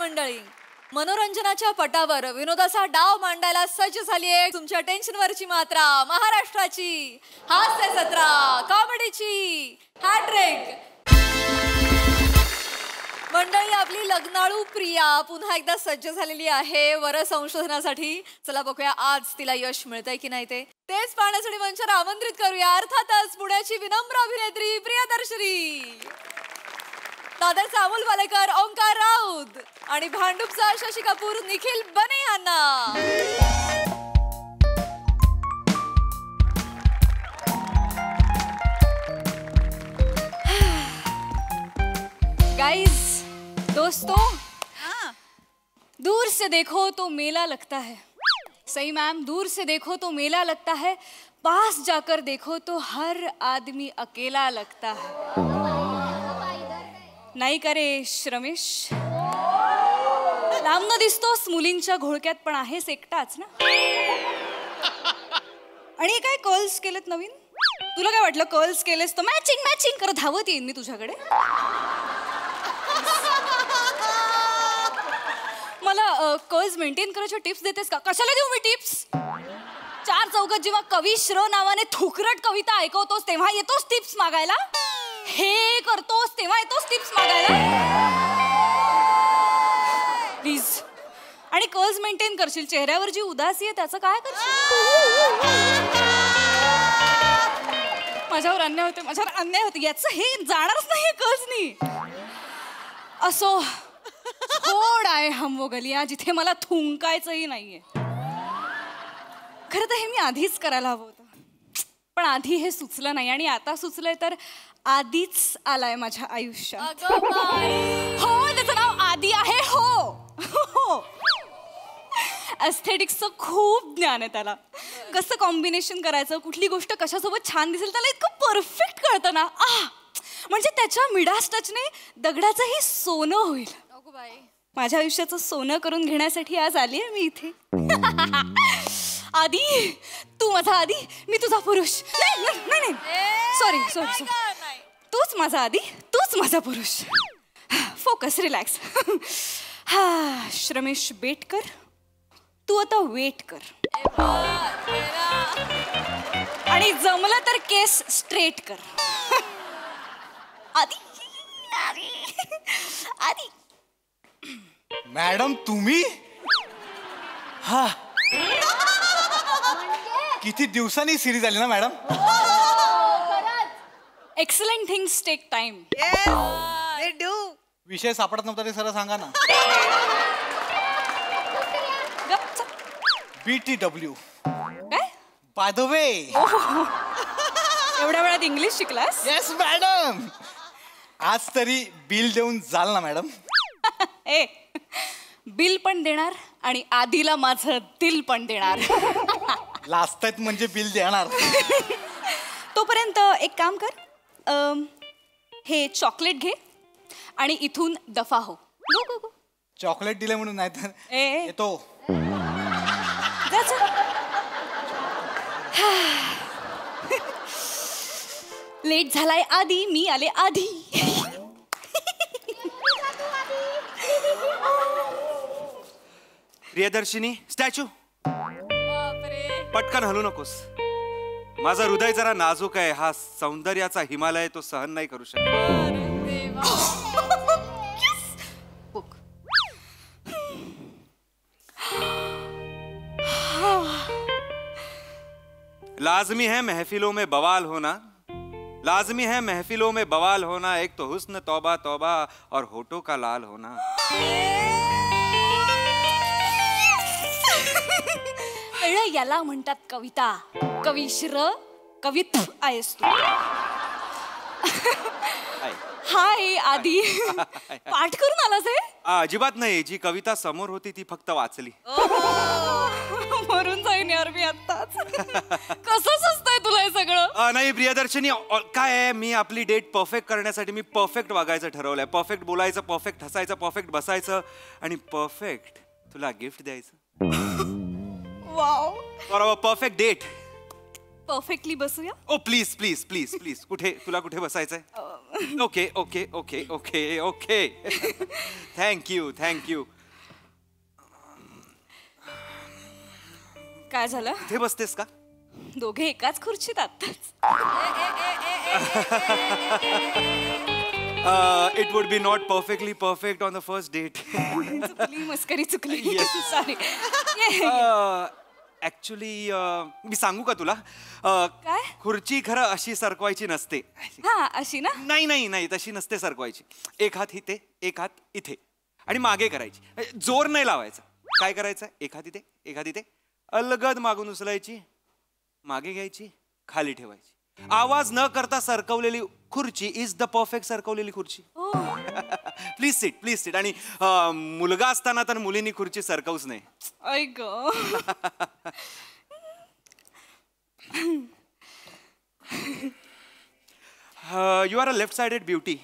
मंडळी, मनोरंजनाच्या पटावर विनोदाचा डाव मांडायला सज्ज झाली आहे तुमच्या टेन्शनवरची मात्रा, महाराष्ट्राची हास्य जत्रा, कॉमेडीची हॅट्रिक. मंडळी, आपली लग्नाळू प्रिया पुन्हा एकदा सज्ज झालेली आहे वर संशोधनासाठी. चला बघूया आज तिला यश मिळतंय की नाही तेच पाहण्यासाठी मंचावर आमंत्रित करूया अर्थातच पुण्याची विनम्र अभिनेत्री प्रियदर्शनी, दादरचा अमोल वालेकर, ओंकार राऊत आणि भांडूपचा शशी कपूर, निखिल बने यांना. गाइस, दोस्तों, दूर से देखो तो मेला लगता है. सही मैम, दूर से देखो तो मेला लगता है, पास जाकर देखो तो हर आदमी अकेला लगता है. नाही करे रमेश, लांबन दिसतोस मुलींच्या घोळक्यात पण आहेस एकटाच ना. आणि काय कर्ल्स केलेत नवीन? तुला काय वाटलं कर्ल्स केलेस तर मॅचिंग मॅचिंग करत धावत येईन मी तुझ्याकडे? मला कर्ल्स मेंटेन करायच्या टिप्स देतेस का? कशाला देऊ मी टिप्स? चार चौकात जेव्हा कवी श्र नावाने थुकरट कविता ऐकवतोस तेव्हा येतोस टिप्स मागायला? हे करतोस तेव्हा येतोस टिप्स मागायला? प्लीज. आणि कर्ल्स मेंटेन करशील, चेहऱ्यावर जी उदासी आहे त्याचं काय करशील? माझ्यावर अन्याय होते याचं हे जाणारच नाही कर्ल्सनी. असो, थोड आहे हम वो गलियां जिथे मला थुंकायचंही नाहीये. खरं तर हे मी आधीच करायला हवं होतं, पण आधी हे सुचलं नाही आणि आता सुचलंय तर आधीच आलाय माझ्या आयुष्यात. हो, त्याचं नाव आधी आहे. हो, एस्थेटिक्सचं खूप ज्ञान आहे त्याला. कसं कॉम्बिनेशन करायचं, कुठली गोष्ट कशासोबत छान दिसेल त्याला इतकं परफेक्ट कळतं ना. म्हणजे त्याच्या मिडास टचने दगडाचंही सोनं होईल. माझ्या आयुष्याचं सोनं करून घेण्यासाठी आज आली आहे मी इथे. आधी तू माझा आधी, मी तुझा पुरुष. नाही, सॉरी, तूच माझा आधी, तूच माझा पुरुष. Focus, relax. रमेश बेटकर, तू आता वेट कर आणि जमलं तर केस स्ट्रेट कर. आधी आधी. मॅडम तुम्ही? हा, किती दिवसांनी सिरीज आली ना madam. Excellent things take time. They do. विषय सापडत नव्हता ते सरळ सांगा ना. BTW. काय? By the way. एवढ्या वेळात इंग्लिश शिकलास? Yes madam. आज तरी बिल देऊन जाल ना मॅडम? ए, बिल पण देणार आणि आधीला माझं दिल पण देणार. लाजतायत म्हणजे बिल देणार. तोपर्यंत एक काम कर, हे चॉकलेट घे आणि इथून दफा हो. गो. चॉकलेट दिले म्हणून नाही तर येतो. लेट झालाय आधी, मी आले आधी. प्रियदर्शिनी, स्टॅच्यू. पटकन हलू नकोस. माझं हृदय जरा नाजूक आहे. हा सौंदर्याचा हिमालय तो सहन नाही करू शकत. लाजमी है महफिलों में बवाल होना, लाजमी है महफिलों में बवाल होना, एक तो हुस्न तौबा तौबा और होठों का लाल होना. याला म्हणतात कविता. कविश्र कवित आहेस तू. हाय आधी. पाठ करून आलास हे? अजिबात नाही. जी कविता समोर होती ती फक्त वाचली. मरून जाईन यार मी आत्ताच. कसं सुचतंय तुला हे सगळं? नाही प्रियदर्शनी, काय आहे, मी आपली डेट परफेक्ट करण्यासाठी मी परफेक्ट वागायचं ठरवलंय. परफेक्ट बोलायचं, परफेक्ट हसायचं, परफेक्ट बसायचं आणि परफेक्ट तुला गिफ्ट द्यायचं. वाव. बरोबर, परफेक्ट डेट. परफेक्टली बसूया. Oh please please please please. कुठे तुला कुठे बसायचंय? Okay okay okay okay okay. Thank you thank you. काय झालं? इथे बसतेस का? दोघे एकाच खुर्चीत आत्ताच. It would be not perfectly perfect on the first date. चुकली, मस्करी चुकली. Yes. सॉरी. ऍक्च्युली मी सांगू का तुला? काय? खुर्ची खरं अशी सरकवायची नसते. हा, अशी ना? नाही नाही नाही, तशी नसते सरकवायची. एक हात इथे, एक हात इथे आणि मागे करायची. जोर नाही लावायचा. काय करायचं? एक हात इथे, एक हात इथे, अलगद मागून उचलायची, मागे घ्यायची, खाली ठेवायची. आवाज न करता सरकवलेली खुर्ची इज द परफेक्ट सरकवलेली खुर्ची. Please sit, please sit. आणि मुलगा असताना तर मुलींनी खुर्ची सरकवूच नाही. ऐक. You are a left sided beauty.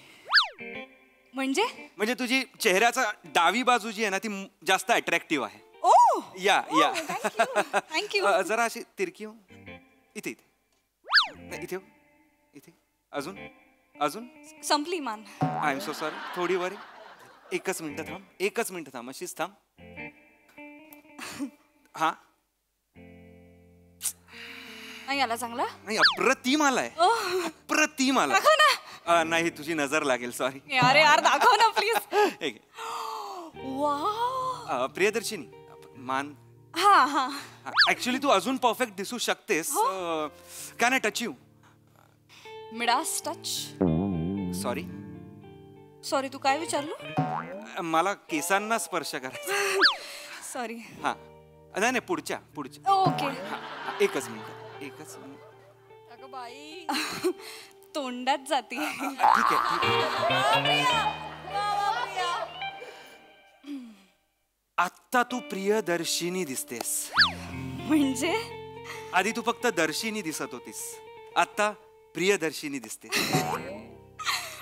म्हणजे तुझी चेहऱ्याचा डावी बाजू जी आहे ना ती जास्त अट्रॅक्टिव्ह आहे. ओ, या या थँक्यू. जरा अशी तिरकी हो. इथे इथे नाही, इथे हो. इथे अजून अजून. संपली मान. I am so sorry. थोडी वरी. एकच मिनिट थांब, एकच मिनिट थांब, अशीच थांब. हा नाही आला चांगला? नाही, अप्रतिम आलाय, अप्रतिम आलाय. दाखव ना. नाही, तुझी नजर लागेल, सॉरी. अरे यार, दाखव ना प्लीज. वाव. प्रियदर्शिनी, मान. हा हा. ऍक्च्युली तू अजून परफेक्ट दिसू शकतेस. Can I touch you? Midas touch. Sorry. Sorry, तू काय विचारलं? मला केसांना स्पर्श करायचा. सॉरी. हा नाही नाही, पुढच्या पुढच्या. ओके. एकच मिनिट, एकच मिनिट. अगं बाई. तोंडात जाती. ठीक आहे. आत्ता तू प्रियदर्शिनी दिसतेस. म्हणजे आधी तू फक्त दर्शिनी दिसत होतीस, आता प्रियदर्शिनी दिसते.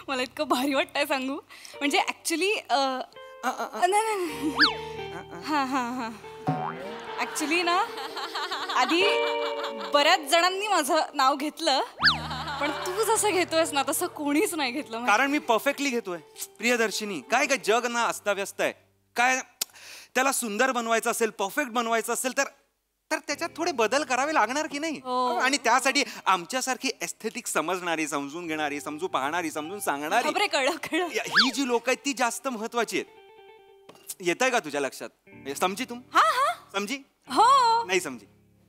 मला इतकं भारी वाटतंय सांगू. म्हणजे ऍक्च्युली हा हा हा ऍक्च्युली ना, आधी बऱ्याच जणांनी माझं नाव घेतलं, पण तू जसं घेतोयस ना तसं कोणीच नाही घेतलं. कारण मी परफेक्टली घेतोय. प्रियदर्शिनी, काय काय जग ना अस्ताव्यस्त आहे. काय त्याला सुंदर बनवायचं असेल, परफेक्ट बनवायचं असेल तर त्याच्यात थोडे बदल करावे लागणार की नाही? आणि त्यासाठी आमच्यासारखी एस्थेटिक समजणारी, समजून घेणारी, समजू पाहणारी, समजून सांगणारी कळलं. ही जी लोक आहेत ती जास्त महत्वाची आहेत. येतंय का तुझ्या लक्षात? समजी तू? हा हा. समजी? हो. नाही समजी?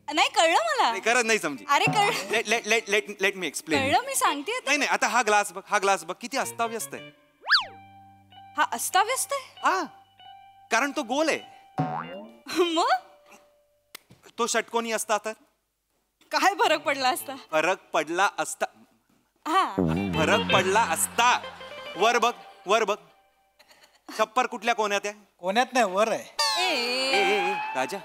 नाही कळलं मला. करत नाही समजी. अरे कळलं. Let me explain. कळलं, मी सांगते. नाही नाही, आता हा ग्लास बघ, हा ग्लास बघ, किती अस्ताव्यस्त आहे. हा अस्ताव्यस्त आहे. हा, कारण तो गोल आहे. मग तो षटकोनी असता तर काय फरक पडला असता? फरक पडला असता. हा, फरक पडला असता. वर बघ, वर बघ. छप्पर कुठल्या कोण्यात आहे? कोण्यात नाही, वर आहे. राजा,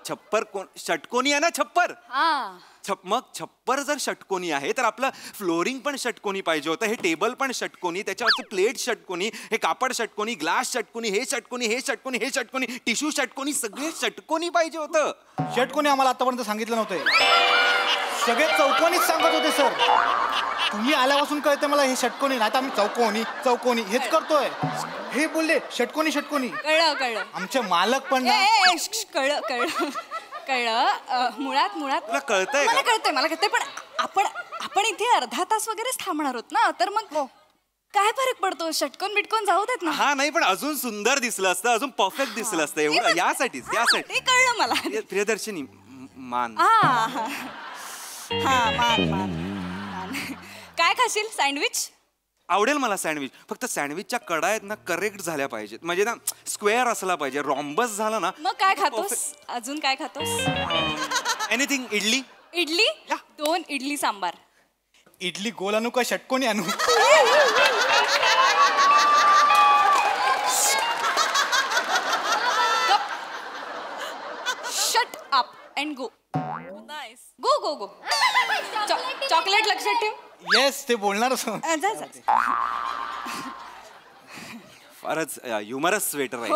छप्पर कोण? षटकोनी आहे ना छप्पर. हा. मग छप्पर जर षटकोनी आहे तर आपलं फ्लोरिंग पण षटकोनी पाहिजे होतं. हे टेबल पण षटकोनी, त्याच्यावरचे प्लेट षटकोनी, हे कापड षटकोनी, ग्लास षटकोनी, हे षटकोनी, हे षटकोनी, हे षटकोनी, टिश्यू षटकोनी, सगळे षटकोनी पाहिजे होतं. षटकोनी आम्हाला आतापर्यंत सांगितलं नव्हतं. सगळे चौकोनीच सांगत होते सर. तुम्ही आल्यापासून कळतं मला हे षटकोनी, नाही तर आम्ही चौकोनी चौकोनी हेच करतोय. हे बोलले षटकोनी षटकोनी. कळलं. आमचे मालक पण ना. कळलं. मुळात तुला कळतंय का? मला कळतंय पण आपण इथे अर्धा तास वगैरेच थांबणार आहोत ना, तर मग काय फरक पडतो? षटकोन बिटकोन जाऊ देत ना. हा नाही, पण अजून सुंदर दिसलं असतं, अजून परफेक्ट दिसलं असतं. एवढं यासाठीच. ते कळलं मला. प्रियदर्शिनी, मान. मान. काय खाशील? सँडविच? आवडेल मला सँडविच. फक्त सँडविचच्या कडा आहेत ना करेक्ट झाल्या पाहिजेत. म्हणजे ना स्क्वेअर असला पाहिजे. रॉम्बस झाला ना. मग काय खातोस? अजून काय खातोस? एनिथिंग. इडली. इडली? 2 इडली सांबार. इडली गोल आणू का षटकोनी आणू? Shut up and go. Go. Chocolate लक्षात ठेव. येस, ते बोलणारच. जा. फारच ह्युमरस स्वेटर आहे.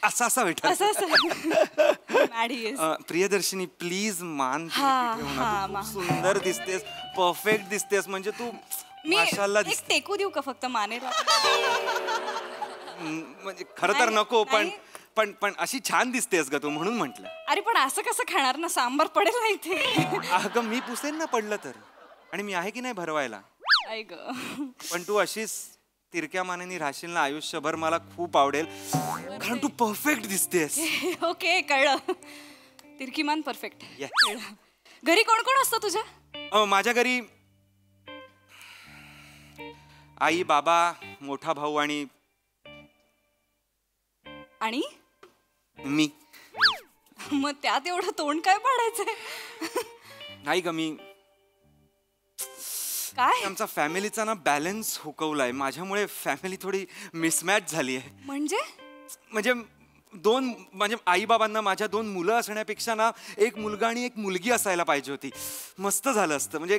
असा वेटर. प्रियदर्शिनी, प्लीज मान ठेवू ना. तू खूप सुंदर दिसतेस, परफेक्ट दिसतेस. म्हणजे तू माशाल्लाह एक टेकू देऊ का फक्त मानेला? म्हणजे खरं तर नको, पण पण अशी छान दिसतेस ग तू म्हणून म्हंटल. अरे पण असं कसं खाणार ना, सांबार पडेल ना इथे. अगं मी पुसेन ना पडलं तर, आणि मी आहे की नाही भरवायला. ऐक पण तू अशीच तिरक्या मानेनी राहशील ना आयुष्यभर, मला खूप आवडेल, कारण तू परफेक्ट दिसतेस. ओके कळलं. तिरकीमान परफेक्ट. Yes. घरी कोण कोण असतं तुझ्या? माझ्या घरी आई, बाबा, मोठा भाऊ आणि आणि मी. मग त्यात एवढं तोंड काय पाडायचंय? नाही ग, मी काय आमचा फॅमिलीचा ना बॅलन्स हुकवलाय. माझ्यामुळे फॅमिली थोडी मिसमॅच झाली आहे. म्हणजे म्हणजे आई बाबांना माझ्या 2 मुलं असण्यापेक्षा ना एक मुलगा आणि एक मुलगी असायला पाहिजे होती. मस्त झालं असतं. म्हणजे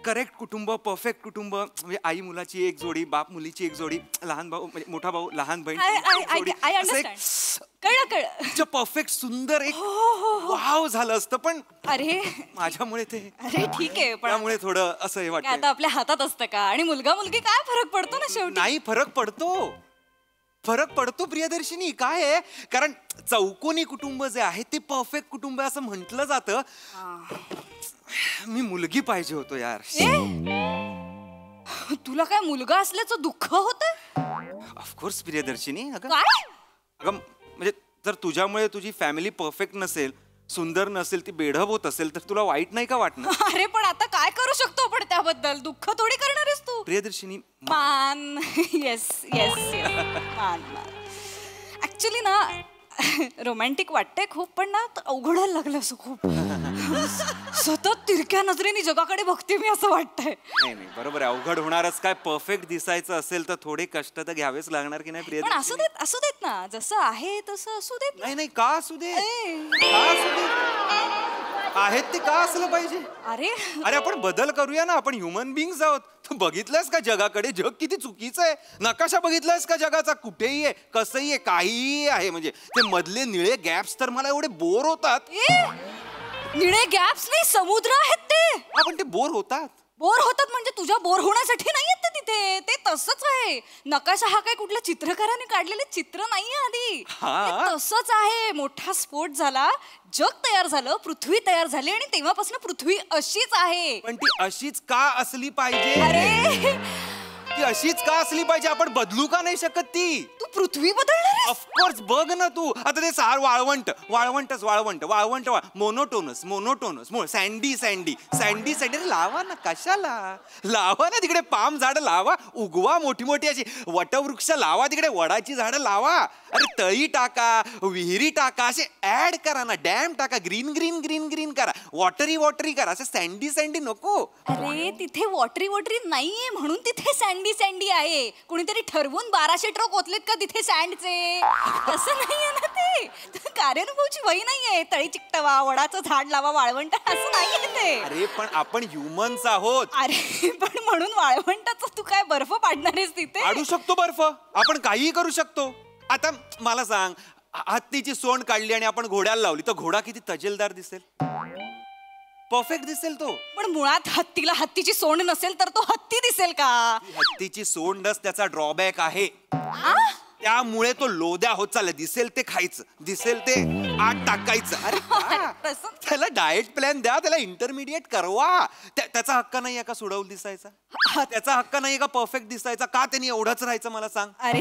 करेक्ट कुटुंब, परफेक्ट कुटुंब. म्हणजे आई मुलाची एक जोडी, बाप मुलीची एक जोडी, लहान भाऊ म्हणजे मोठा भाऊ लहान बहीण कळलं. परफेक्ट सुंदर एक वाव झालं असतं. पण अरे माझ्यामुळे ते ठीक आहे, पण त्यामुळे थोडं असं हे वाटतं. आता आपल्या हातात असतं का? आणि मुलगा मुलगी काय फरक पडतो ना शेवटी. नाही, फरक पडतो प्रियदर्शिनी. काय आहे, कारण चौकोनी कुटुंब जे आहे ते परफेक्ट कुटुंब असं म्हटलं जातं. मी मुलगी पाहिजे होतो यार. तुला काय मुलगा असल्याचं दुःख होत? ऑफकोर्स प्रियदर्शिनी. काय? अगं म्हणजे जर तुझ्यामुळे तुझी फॅमिली परफेक्ट नसेल, सुंदर नसेल, ती बेढब होत असेल, तर तुला वाईट नाही का वाटणार? अरे पण आता काय करू शकतो आपण त्याबद्दल? दुःख थोडी करणार आहेस तू. प्रियदर्शिनी मान. येस मान. ऍक्च्युली ना रोमॅन्टिक वाटतंय खूप, पण ना अवघडायला लागलं असं खूप. सतत तिरक्या नजरेने जगाकडे बघते मी असं वाटतंय. नाही बरोबर आहे, अवघड होणारच काय. परफेक्ट दिसायचं असेल तर थोडे कष्ट तर घ्यावेच लागणार की नाही पण प्रियदर्शिनी? असू देत ना, जसं आहे तसं असू देत. नाही का असू दे, का असू दे, आहेत ते का असलं पाहिजे? अरे आपण बदल करूया ना. आपण ह्युमन बिंग्स आहोत. तू बघितलंस का जगाकडे? जग किती चुकीचं आहे. नकाशा बघितलायस का जगाचा? कुठेही आहे, कसंही आहे, काहीही आहे. म्हणजे ते मधले निळे गॅप्स तर मला एवढे बोर होतात. निळे गॅप्स नाही, समुद्र आहेत ते. पण ते बोर होतात. बोर होतात म्हणजे तुझ्या बोर होण्यासाठी नाही आहेत ते तिथे. ते तसंच आहे. नकाशा हा काय कुठल्या चित्रकाराने काढलेले चित्र नाहीये आधी. ते तसंच आहे. मोठा स्फोट झाला, जग तयार झालं, पृथ्वी तयार झाली, आणि तेव्हापासून पृथ्वी अशीच आहे. पण ती अशीच का असली पाहिजे? अरे ती अशीच का असली पाहिजे? आपण बदलू का नाही शकत ती? तू पृथ्वी बदलणार? ऑफकोर्स. बघ ना तू आता ते सार वाळवंट मोनोटोनस सँडी लावा ना. कशाला लावा ना? तिकडे पाम झाड लावा, उगवा मोठी मोठी अशी वटवृक्ष लावा, तिकडे वडाची झाडं लावा. अरे तळी टाका, विहिरी टाका, असे ऍड करा ना. डॅम टाका, ग्रीन ग्रीन ग्रीन ग्रीन करा, वॉटरी करा. असं सँडी नको. अरे तिथे वॉटरी नाहीये म्हणून तिथे सँडी आहे. कुणीतरी ठरवून 1200 ट्रक ओतलेत का तिथे सँडचे? असं नाहीये ना ते. कार्यानुभवची वही नाहीये. तळी चिकटवा, वडाचं झाड लावा, वाळवंट असं नाहीये ते. अरे पण आपण ह्युमन्स आहोत. अरे पण म्हणून वाळवंटाचं तू काय बर्फ पाडणार आहेस तिथे? पाडू शकतो बर्फ. आपण काहीही करू शकतो. आता मला सांग, हत्तीची सोंड काढली आणि आपण घोड्याला लावली तर घोडा किती तजेलदार दिसेल? परफेक्ट दिसेल तो. पण मुळात हत्तीला हत्तीची सोंड नसेल तर तो हत्ती दिसेल का? हत्तीची सोंडच त्याचा ड्रॉबॅक आहे. त्यामुळे तो लोद्या होत चालला. दिसेल ते खायचं, दिसेल ते आत टाकायचं. अरे त्याला डाएट प्लॅन द्या, त्याला इंटरमिडिएट करवा. त्याचा हक्क नाहीये का सुडवून दिसायचा? त्याचा हक्क नाहीये का परफेक्ट दिसायचा? का त्यांनी एवढंच राहायचं मला सांग? अरे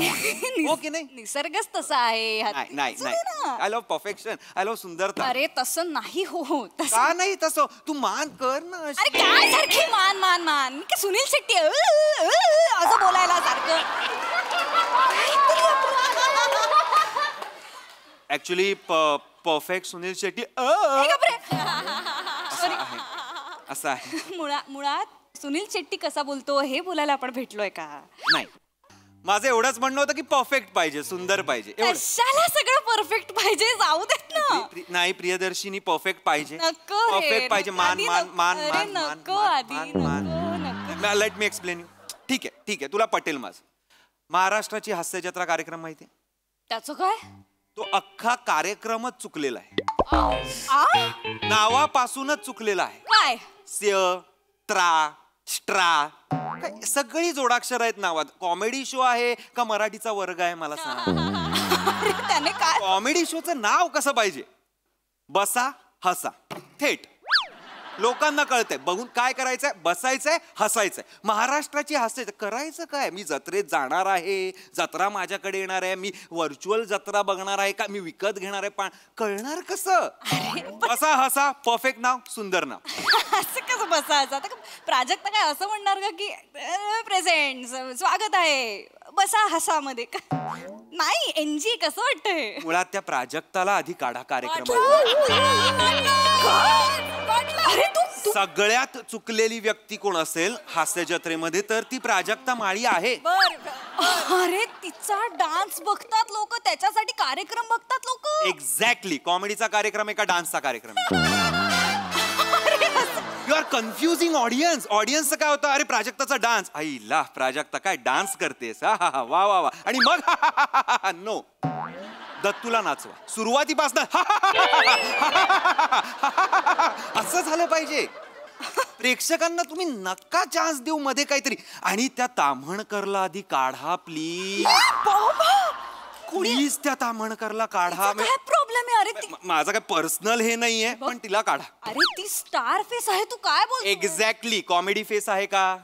हो की नाही? निसर्गच तसा आहे. नाही I love perfection, I love सुंदरता. अरे तसं नाही हो. का नाही तसं? तू मान कर ना. अरे काय सारखी मान की सुनील शेट्टी असं बोलायला सारखं. ऍक्च्युली परफेक्ट सुनील शेट्टी असं आहे. मुळात सुनील शेट्टी कसा बोलतो हे बोलायला आपण भेटलोय का? नाही, माझं एवढंच म्हणणं होतं की परफेक्ट पाहिजे, सुंदर पाहिजे. कशाला सगळं परफेक्ट पाहिजे? जाऊ देत ना. नाही प्रियदर्शिनी, परफेक्ट पाहिजे. परफेक्ट पाहिजे. मान लेट मी एक्सप्लेन यू. ठीक आहे तुला पटेल माझं. महाराष्ट्राची हास्य जत्रा कार्यक्रम माहितीये? त्याचं काय? तो अख्खा कार्यक्रमच चुकलेला आहे. नावापासूनच चुकलेला आहे. काय? स्य, त्रा, स्ट्रा, सगळी जोडाक्षर आहेत नावात. कॉमेडी शो आहे का मराठीचा वर्ग आहे मला सांग? अरे त्याने काय कॉमेडी शोचं नाव कसं पाहिजे? बसा हसा थेट. लोकांना कळतंय बघून काय करायचंय, बसायचंय हसायचंय. महाराष्ट्राची हास्य करायचं काय? मी जत्रेत जाणार आहे, जत्रा माझ्याकडे येणार आहे, मी व्हर्च्युअल जत्रा बघणार आहे का, मी विकत घेणार आहे, पण कळणार कसं? बसा हसा परफेक्ट नाव, सुंदर नाव. असं कसं बसायचं? आता प्राजक्ता काय असं म्हणणार का की प्रेझेंट स्वागत आहे बसा हसा मध्ये नाही एनजी कसं वाटतंय? मुळात त्या प्राजक्ताला आधी काढा कार्यक्रम. अरे तू सगळ्यात चुकलेली व्यक्ती कोण असेल हास्य जत्रेमध्ये तर ती प्राजक्ता माळी आहे. अरे तिचा डान्स बघतात लोक, त्याच्यासाठी कार्यक्रम बघतात लोक. एक्झॅक्टली. कॉमेडीचा कार्यक्रम आहे का डान्सचा कार्यक्रम आहे? You are confusing audience. ऑडियन्सचं काय होतं, अरे प्राजक्ताचा डान्स, आईला प्राजक्ता काय डान्स करतेस, हा हा वा वा वा, आणि मग नो दत्तूला नाचवा सुरुवातीपासून असं झालं पाहिजे. प्रेक्षकांना तुम्ही नका चान्स देऊ मध्ये काहीतरी. आणि त्या ताम्हणकरला आधी काढा प्लीज, प्लीज त्या ताम्हणकरला काढा. काय प्रॉब्लेम आहे? अरे माझा काय पर्सनल हे नाहीये, पण तिला काढा. अरे ती स्टार फेस आहे, तू काय बोल? एक्झॅक्टली. कॉमेडी फेस आहे का?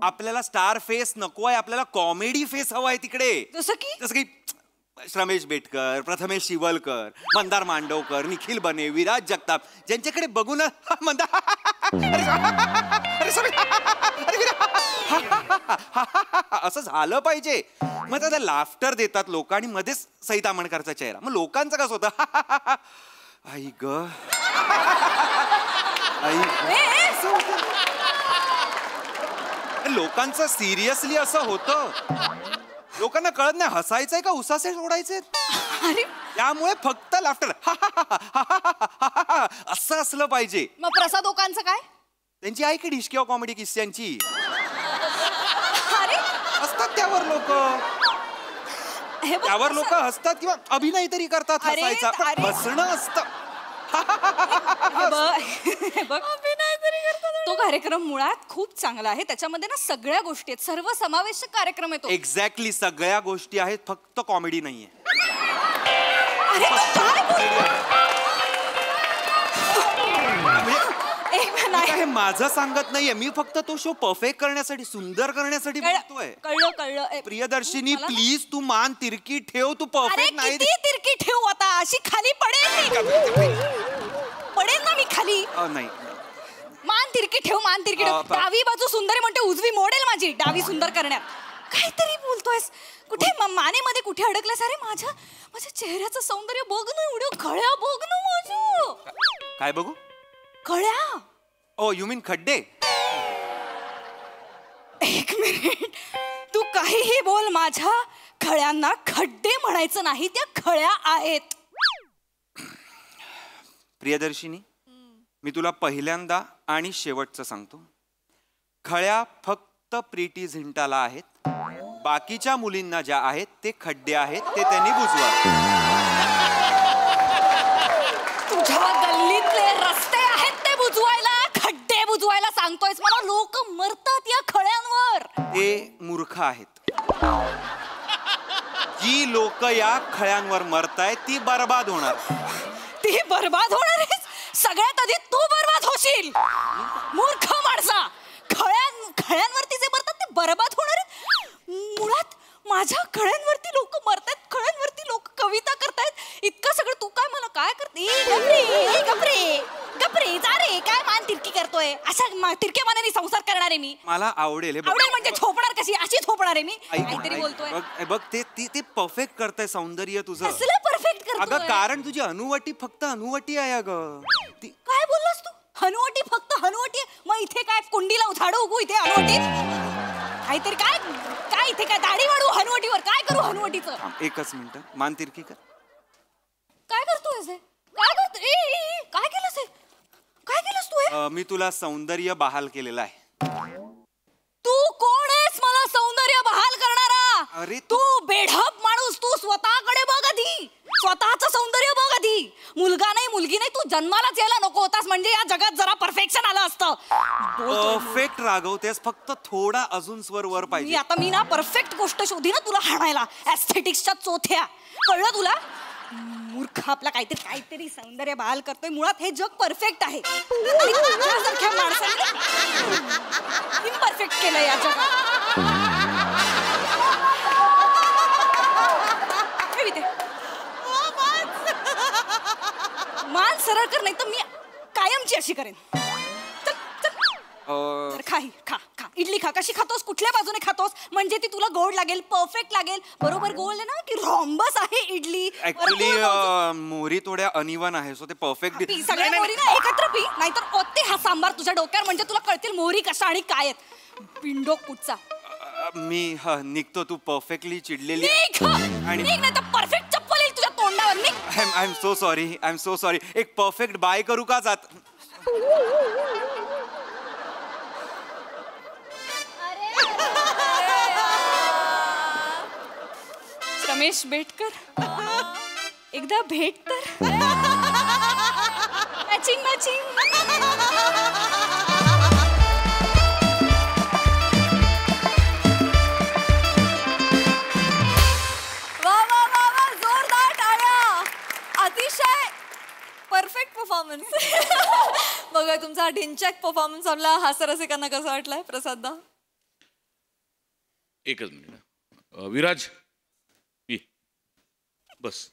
आपल्याला स्टार फेस नको आहे, आपल्याला कॉमेडी फेस हवा आहे तिकडे. जसं की रमेश बेटकर, प्रथमेश शिवलकर, मंदार मांडवकर, निखिल बने, विराज जगताप, ज्यांच्याकडे बघून असं झालं पाहिजे. मग त्याला लाफ्टर देतात लोक आणि मध्येच सई ताम्हणकरचा चेहरा. मग लोकांचं कसं होतं, आई ग लोकांचं सिरियसली असं होतं. लोकांना कळत नाही हसायचंय का उसासे सोडायचे. त्यामुळे फक्त लाफ्टर असं असलं पाहिजे. मग प्रसाद ओकांचं काय? त्यांची आहे की डिशकिया कॉमेडी किस्स्यांची अरे असतात त्यावर लोक, त्यावर लोक हसतात किंवा अभिनय तरी करतात हसायचा, पण हसणं असतं. तो कार्यक्रम मुळात खूप चांगला आहे, त्याच्यामध्ये ना सगळ्या गोष्टी आहेत, सर्व समावेशक कार्यक्रम आहे तो. एक्झॅक्टली. सगळ्या गोष्टी आहेत, फक्त कॉमेडी नाहीये. अरे हे माझं सांगत नाहीये मी, फक्त तो शो परफेक्ट करण्यासाठी, सुंदर करण्यासाठी बोलतोय. कळलं. प्रियदर्शिनी प्लीज तू मान तिरकी ठेव, तू परफेक्ट नाही. तिरकी ठेव आता, अशी खाली पडेल ना मी खाली. नाही मान तिरकी ठेव, मान तिरकी ठेव. डावी बाजू सुंदर म्हणते, उजवी मोडेल माझी डावी सुंदर करण्यात. काहीतरी बोलतोयस. कुठे मानेमध्ये कुठे अडकलास? अरे माझ्या चेहऱ्याचं सौंदर्य बघ ना, एवढं खळ्या बघ ना माझं. काय बघू? खळ्या. ओ यू मीन खड्डे? एक मिनिट, तू काहीही बोल, माझ्या खळ्यांना खड्डे म्हणायचं नाही, त्या खळ्या आहेत. प्रियदर्शिनी मी तुला पहिल्यांदा आणि शेवटचं सांगतो, खळ्या फक्त प्रीटी झिंटाला आहेत. बाकीच्या मुलींना ज्या आहेत ते खड्डे आहेत, ते त्यांनी बुजवा. तुझ्या गल्लीतले रस्ते आहेत ते बुजवायला, खड्डे बुजवायला सांगतोयस मला? लोक मरतात या खळ्यांवर. ते मूर्ख आहेत. जी लोक या खळ्यांवर मरतायत ती बर्बाद होणार. ती बर्बाद होणार आहेस? सगळ्यात आधी तू बर्बाद होशील मूर्ख माणसा. खळ्यांवरती जे मरतात ते बर्बाद होणार आहेत. मुळात माझ्या खळ्यांवरती लोक मरतात, खळ्यांवरती लोक कविता करतायत, इतकं सगळं तू काय मला काय करते? गपरे जा रे, काय मान तिरकी करतोय? अशा तिरक्या मानाने संसार करणार आहे मी. मला आवडेल. आवडेल म्हणजे झोपणार कशी? अशी झोपणार आहे मी. काहीतरी बोलतोय बघ, ते परफेक्ट करतंय सौंदर्य तुझं. कसलं परफेक्ट करतोय? अगं कारण तुझी अनुवटी फक्त अनुवटी आहे. अगं काय बोललास तू? हनुवटी फक्त हनुवटी? मग इथे काय कुंडीला झाडू उगू इथे हनुवटी? काहीतरी काय इथे काय दाढी वाढू हनुवटीवर? काय करू हनुवटीचं? एकच मिनिट, मान तिरकी कर. काय करतोय? काय करतोय? काय केलंस? काय केलंस तू? मी तुला सौंदर्य बहाल केलेलं आहे. तू कोण आहेस मला सौंदर्य बहाल करणारा? अरे तू बेढप माणूस. तू स्वतःकडे बघ आधी, स्वतःचं सौंदर्य बघ आधी. मुलगा नाही मुलगी नाही, तू जन्मालाच यायला नको होतास म्हणजे या जगात जरा परफेक्शन आलं असतं. परफेक्ट रागवतेस, फक्त थोडा अजून स्वर वर पाहिजे. मी ना परफेक्ट गोष्ट शोधी ना तुला हाणायला. ऍस्थेटिक्सच्या चोथ्या, कळलं तुला? मूर्ख आपला काहीतरी सौंदर्य बहाल करतोय. मुळात हे जग परफेक्ट आहे आणि तुझ्यासारख्या माणसाने इम्परफेक्ट केलं या जगात. मान सरळ कर, नाही तर मी कायमची अशी करेन. खा इडली खा. कशी खातोस, कुठल्या बाजूने खातोस म्हणजे ती तुला गोड लागेल, परफेक्ट लागेल. बरोबर गोल आहे ना की रॉम्बस आहे इडली. ऍक्च्युली मोहरी थोड्या अनइवन आहे, सो ते परफेक्ट. सगळ्या मोहरी ना एकत्र पी, नाहीतर ओते हा सांबार तुझ्या डोक्यावर, म्हणजे तुला कळतील मोहरी कशा आणि काय आहेत. पिंडो कुठचा. मी निघतो, तू परफेक्टली चिडलेली आणि नाही तर परफेक्ट चप्पल येईल तुझ्या तोंडावर. I am so sorry. एक परफेक्ट बाय करू का जात? रमेश बेटकर, एकदा भेट तर. मॅचिंग जोरदार टाळ्या. अतिशय परफेक्ट परफॉर्मन्स. बघा तुमचा ढिंचॅक परफॉर्मन्स आपला हास्यरसिकांना कसा वाटलाय प्रसाददा? एकच मिनिट. विराज ये बस.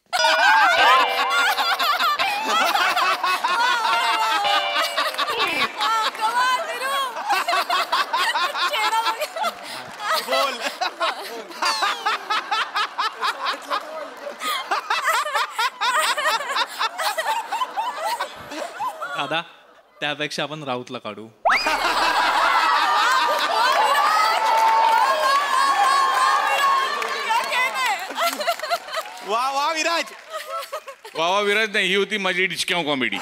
दादा, त्यापेक्षा आपण राऊतला काढू. वा विराज. वा विराज नाही, ही होती माझी डिचक्याव कॉमेडी.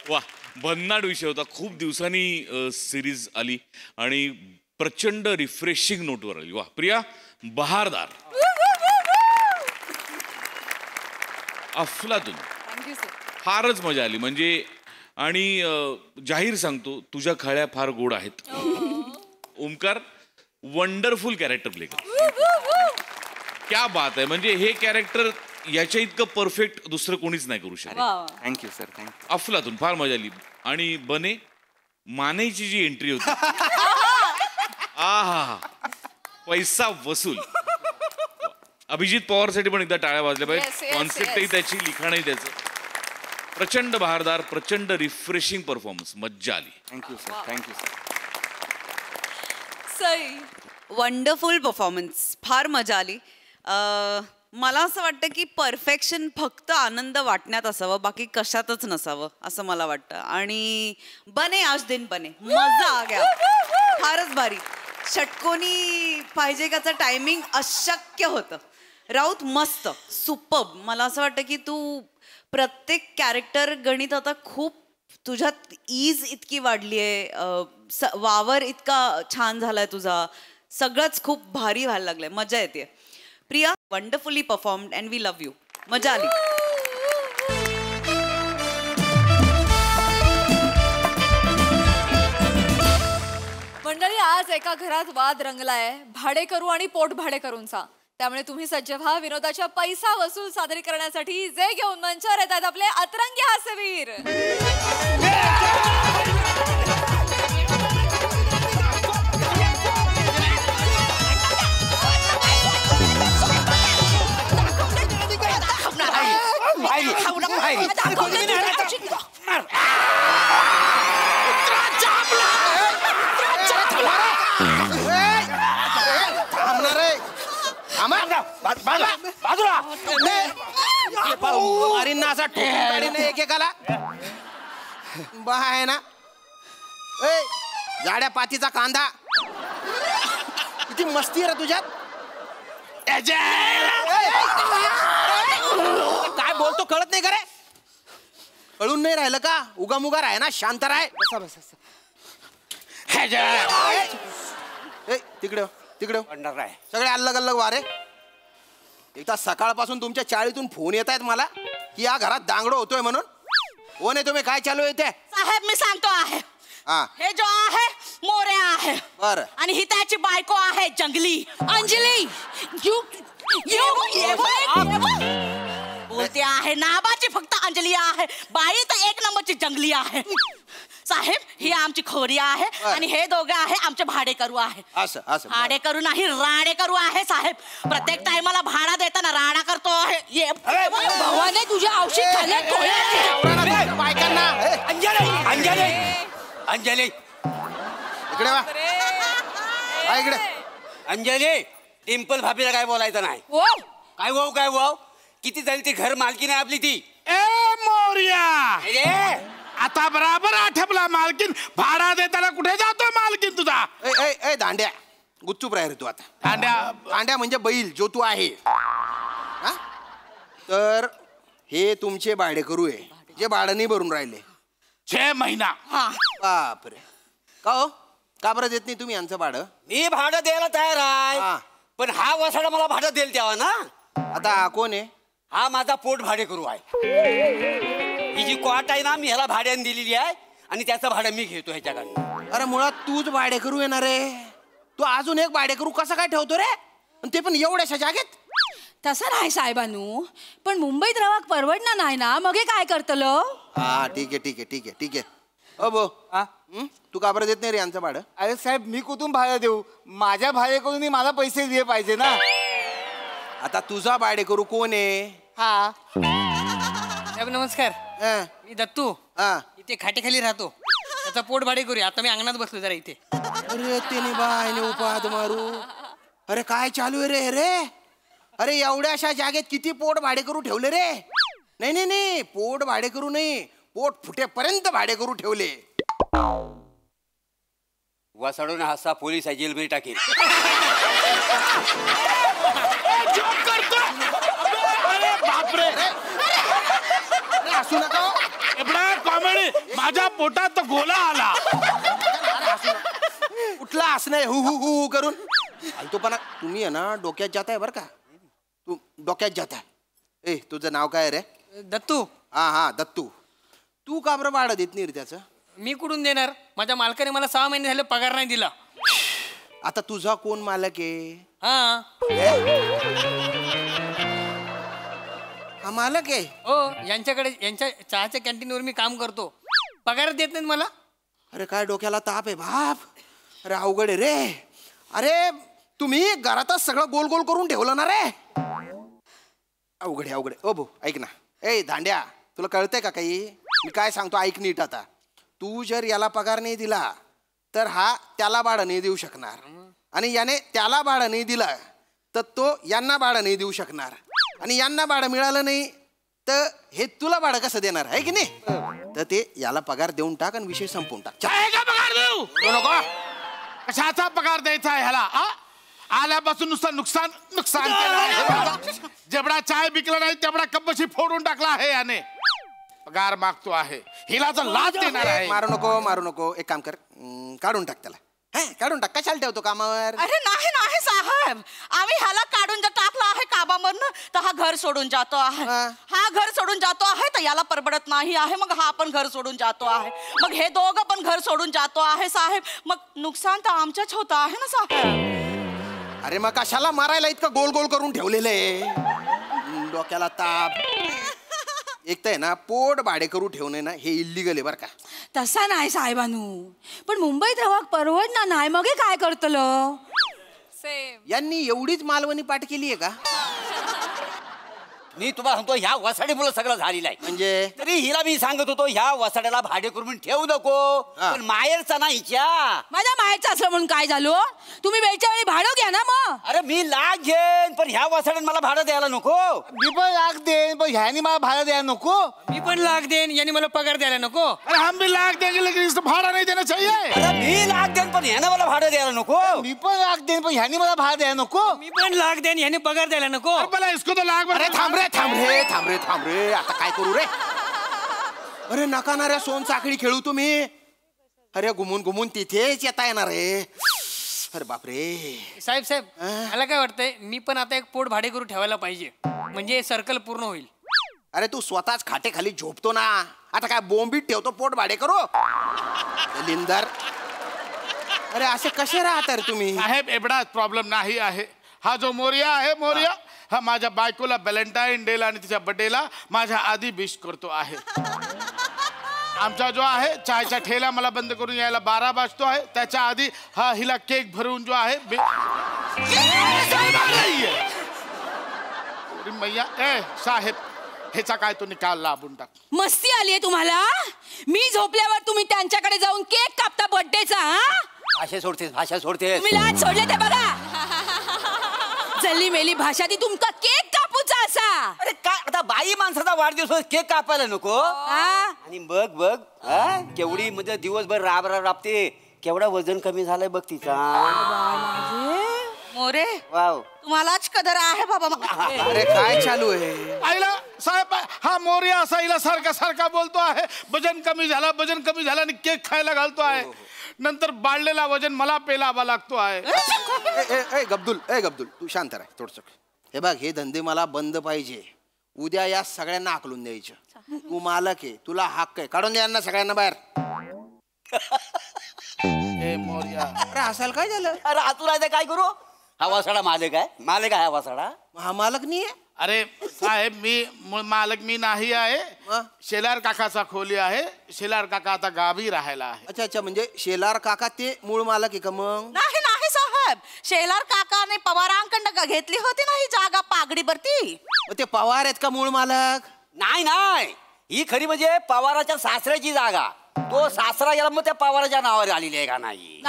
वा, भन्नाट विषय होता. खूप दिवसांनी सिरीज आली आणि प्रचंड रिफ्रेशिंग नोटवर आली. वा प्रिया, बहारदार, अफलातून. फारच मजा आली. म्हणजे आणि जाहीर सांगतो, तुझ्या खळ्या फार गोड आहेत. ओमकार वंडरफुल कॅरेक्टर प्ले कर. क्या बात आहे. म्हणजे हे कॅरेक्टर याच्या इतकं परफेक्ट दुसरं कोणीच नाही करू शकत. Thank you sir, thank you. अफलातून, फार मजा आली. आणि बने मानेची जी एंट्री होती, आहा, पैसा वसूल. अभिजित पवारसाठी पण एकदा टाळ्या वाजल्या पाहिजे. कॉन्सेप्टही त्याची, लिखाणही त्याचं. प्रचंड बहारदार, प्रचंड रिफ्रेशिंग परफॉर्मन्स. मज्जा आली. Thank you sir. Sai, wonderful performance. फार मजा आली. मला असं वाटतं की परफेक्शन फक्त आनंद वाटण्यात असावं, बाकी कशातच नसावं असं मला वाटतं. आणि बने आज दिन बने, मजा आ गया. फारच भारी. षटकोनी पाहिजे त्याचं टायमिंग अशक्य होतं. राऊत मस्त, सुपर्ब. मला असं वाटतं की तू प्रत्येक कॅरेक्टर गणित आता खूप तुझ्यात ईज इतकी वाढली आहे, वावर इतका छान झालाय तुझा. सगळंच खूप भारी व्हायला लागलंय. मजा येते. Priya, wonderfully performed and we love you. मजा आली. मंडळी, आज एका घरात वाद रंगलाय भाडेकरू आणि पोट भाडेकरूंचा. त्यामुळे तुम्ही सज्ज व्हा विनोदाच्या पैसा वसूल सादरीकरणासाठी, जे घेऊन मंचावर येतात आपले अतरंगी हास्यवीर. एकेकाला आहे ना. जाड्या पातीचा कांदा, किती मस्ती आहे रे तुझ्यात. काय बोलतो कळत नाही का रे? कळून नाही राहिलं का? उगामुगा राह ना, शांत राह. तिकडे तिकडे सगळे अलग अलग वारे. एकदा सकाळपासून तुमच्या चाळीतून फोन येत आहेत मला की या घरात दांगडो होतोय म्हणून. कोण आहे तुम्ही, काय चालू आहे ते? साहेब मी सांगतो आहे. हा हे जो आहे मोऱ्या आहे. बरं. आणि ही त्याची बायको आहे जंगली अंजली. यू बोलते आहे नाबाची फक्त अंजली आहे, बाई तर एक नंबरची जंगली आहे. साहेब ही आमची खोरी आहे आणि हे दोघे आहे आमचे भाडेकरू आहे. असं असं भाडेकरू नाही राडेकरू आहे साहेब. प्रत्येक टायमाला भाडा देताना राडा करतो आहे. भवाने तुझ्या औषध खाल्ल्यात बायकांना अंजली अंजली अंजली इकडे वा. हा, इकडे. अंजली डिंपल भाभीला काय बोलायचं नाही. काय वाव किती झाली ती घर मालकी नाही आपली ती. ए मोर्या, अरे आता बराबर आठवला मालकीन. भाडा देताना कुठे जातो मालकीन तुझा? ए, ए, ए, दांड्या गुच्चूप राह रे तू आता. दांड्या म्हणजे बैल जो तू आहे. हा? तर हे तुमचे भाडेकरू आहे जे भाडं भरून राहिले 6 महिना. बापरे. का हो, का बरं देत नाही तुम्ही यांचं भाडं? मी भाडं द्यायला तयार आहे, हा. पण हा वसाडा मला भाडं देईल तेव्हा ना. आता कोण आहे? हा माझा पोट भाडेकरू आहे. ही जी क्वाट आहे ना मी ह्याला भाड्याने दिलेली आहे आणि त्याचं भाडं मी घेतो ह्याच्याकडनं. अरे मुळात तूच भाडेकरू येणार रे. तू अजून एक भाडेकरू कसं काय ठेवतो रे, आणि ते पण एवढ्याशा जागेत? तसं नाही साहेबानू, पण मुंबईत रवाक परवडणार नाही ना, मग हे काय करतलं? हा ठीक आहे ठीक आहे ठीक आहे ठीक आहे. अबो तू का बरं देत नाही रे यांचं भाडं? अरे साहेब मी कुठून भाडं देऊ, माझ्या भाडेकडून मला पैसे दिले पाहिजे ना. आता तुझा भाडेकरू कोण आहे? हा साहेब नमस्कार. मी दत्तू हा. इथे खाटेखाली राहतो. त्याचा पोट भाडे करूया. आता मी अंगणात बसलो जरा इथे. अरे त्याने बायने उपाद मारू. अरे काय चालू आहे रे रे? अरे एवढ्या अशा जागेत किती पोट भाडेकरू ठेवले रे? नाही नाही नाही, पोट भाडेकरू नाही, पोट फुटेपर्यंत भाडेकरू ठेवले. वसाडून हसा पोलीस आहे, जेलमध्ये टाकेल. बापरे, असू नका. एवढा कॉमेडी. माझ्या पोटात गोला आला. कुठला असणं हु हु हु करून आलतोपणा. तुम्ही आहे ना डोक्यात जाताय बरं का, तू डोक्यात जाताय. ए तुझं नाव काय रे? दत्तू. हा हा दत्तू. तू का बरं भाडं देत नाही रे त्याचं? मी कुठून देणार? माझ्या मालकाने मला 6 महिने झाले पगार नाही दिला. आता तुझा कोण मालक आहे? हा हा मालक आहे. हो, यांच्याकडे यांच्या चहाच्या कॅन्टीनवर मी काम करतो. पगार देत नाहीत मला. अरे काय डोक्याला ताप आहे बाप. अरे अवघड आहे रे. अरे तुम्ही घरातच सगळं गोल गोल करून ठेवलं ना रे. अवघड आहे अवघड आहे. ओ भाऊ ऐक ना. ए दांड्या, तुला कळतंय का काही? मी काय सांगतो ऐक नीट. आता तू जर याला पगार नाही दिला तर हा त्याला भाडं नाही देऊ शकणार, आणि याने त्याला भाडं नाही दिलं तर तो यांना भाडं नाही देऊ शकणार, आणि यांना भाडं मिळालं नाही तर हे तुला भाडं कसं देणार आहे की नाही? तर ते याला पगार देऊन टाक आणि विषय संपवून टाक. काय का पगार देऊ? नको. कशाचा पगार द्यायचा आहे ह्याला? आल्यापासून नुसतं नुकसान नुकसान केलं आहे. जेवढा चाय विकला नाही तेवढा कपशी फोडून टाकला आहे याने. पगार मागतो आहे, हिला तर लाच देणार आहे. मारू नको मारू नको. एक काम कर, काढून टाक त्याला. काढून टाक. कशाला ठेवतो कामावर? अरे नाही नाही साहेब, आम्ही ह्याला काढून जर टाकला आहे कामावरनं तर हा घर सोडून जातो आहे. हा घर सोडून जातो आहे तर याला परवडत नाही आहे, मग हा पण घर सोडून जातो आहे, मग हे दोघं पण घर सोडून जातो आहे साहेब. मग नुकसान तर आमच्याच होतं आहे ना साहेब. अरे मग कशाला मारायला इतकं गोल गोल करून ठेवलेलं आहे? डोक्याला ताप. एक तर आहे ना पोट भाडे करू ठेवणं ना हे इल्लीगल आहे बरं का. तसा नाही साहेबानू, पण मुंबईत रवाक परवडणार नाही, मग हे काय करतलं? सेम. यांनी एवढीच मालवणी पाठ केली आहे का? मी तुम्हाला सांगतो ह्या वसाडीमुळे सगळं झालेलं आहे. म्हणजे तरी हिला मी सांगत होतो ह्या वसाड्याला भाडे करून ठेवू नको, पण माहेरचा ना हिच्या. माझ्या माहेरचं असलं म्हणून काय झालं? तुम्ही वेळच्या वेळी भाडं घ्या ना मग. अरे मी लाख घेईन पण ह्या वसाड्याने मला भाडं द्यायला नको. मी पण लाख देईन पण ह्यानी मला भाडं द्यायला नको. मी पण लाख देईन, यांनी मला पगार द्यायला नको. अरे हम भी लाख देंगे लेकिन इसको भाड़ा नहीं देना चाहिए. अरे मी लाख देईन पण ह्यानं मला भाडं द्यायला नको. मी पण लाख देईन पण ह्यानी मला भाडं द्यायला नको. मी पण लाख देईन, यांनी पगार द्यायला नको. अरे भला इसको तो लाख अरे थांब रे थांब रे थांब रे थांब रे. आता काय करू रे? अरे नका ना रे सोन साखळी खेळू तुम्ही. अरे घुमून घुमून तिथेच येता येणार रे. अरे बापरे. साहेब साहेब मला काय वाटतंय मी पण आता एक पोट भाडे करू ठेवायला पाहिजे म्हणजे सर्कल पूर्ण होईल. अरे तू स्वतःच खाटेखाली झोपतो ना, आता काय बोंबीत ठेवतो पोट भाडे करू. लिंदर, अरे असे कसे राहता रे तुम्ही? साहेब एवढाच प्रॉब्लेम नाही आहे. हा जो मोरिया आहे मोरिया, हा माझ्या बायकोला व्हॅलेंटाईन डेला आणि तिच्या बर्थडेला माझ्या आधी विश करतो आहे. आमचा जो आहे चायचा ठेला मला बंद करून यायला 12 वाजतो आहे, त्याच्या आधी हा हिला केक भरून जो आहे मैया. ए साहेब, ह्याचा काय तो निकाल लावून टाक. मस्ती आलीये तुम्हाला? मी झोपल्यावर तुम्ही त्यांच्याकडे जाऊन केक कापता बर्थडेचा. भाषा सोडतेस. तुम्ही लाज सोडले ते बघा. जल्ली मेली भाषा ती तुमका केक कापूचा असा. अरे काय आता बाई माणसाचा वाढदिवस केक कापायला नको. आणि बघ केवढी म्हणजे दिवसभर राबते, केवढा वजन कमी झालंय बघ तिचा. मोरे, वाव, तुम्हालाच कदर आहे बाबा. अरे काय चालू आहे? आईला साहेब, हा मोरिया असा हिला सारखा बोलतो आहे वजन कमी झाला आणि केक खायला घालतो आहे. नंतर बाळलेला वजन मला पेलावा लागतो आहे. ए गब्दुल तू शांत राह थोडस. हे बघ, हे धंदे मला बंद पाहिजे. उद्या या सगळ्यांना आकलून द्यायचं. तू मालक आहे, तुला हक्क आहे, काढून द्या यांना सगळ्यांना बाहेर. अरे असाल काय झालं? अरे आतून आहे काय करू? हा वासाडा मालक आहे हा वासाडा. हा मालक नाही आहे. अरे साहेब, मालक मी नाही आहे. शेलार काकाचा खोली आहे. शेलार काका आता गावी राहायला आहे. अच्छा, म्हणजे शेलार काका ते मूळ मालक आहे का? मग नाही साहेब, शेलार काकाने पवारांकडनं घेतली होती नाही जागा पागडीवरती. ते पवार आहेत का मूळ मालक? नाही, ही खरी म्हणजे पवाराच्या सासऱ्याची जागा. तो सासरा गेला मग त्या पवाराच्या नावावर आलेली आहे का? नाही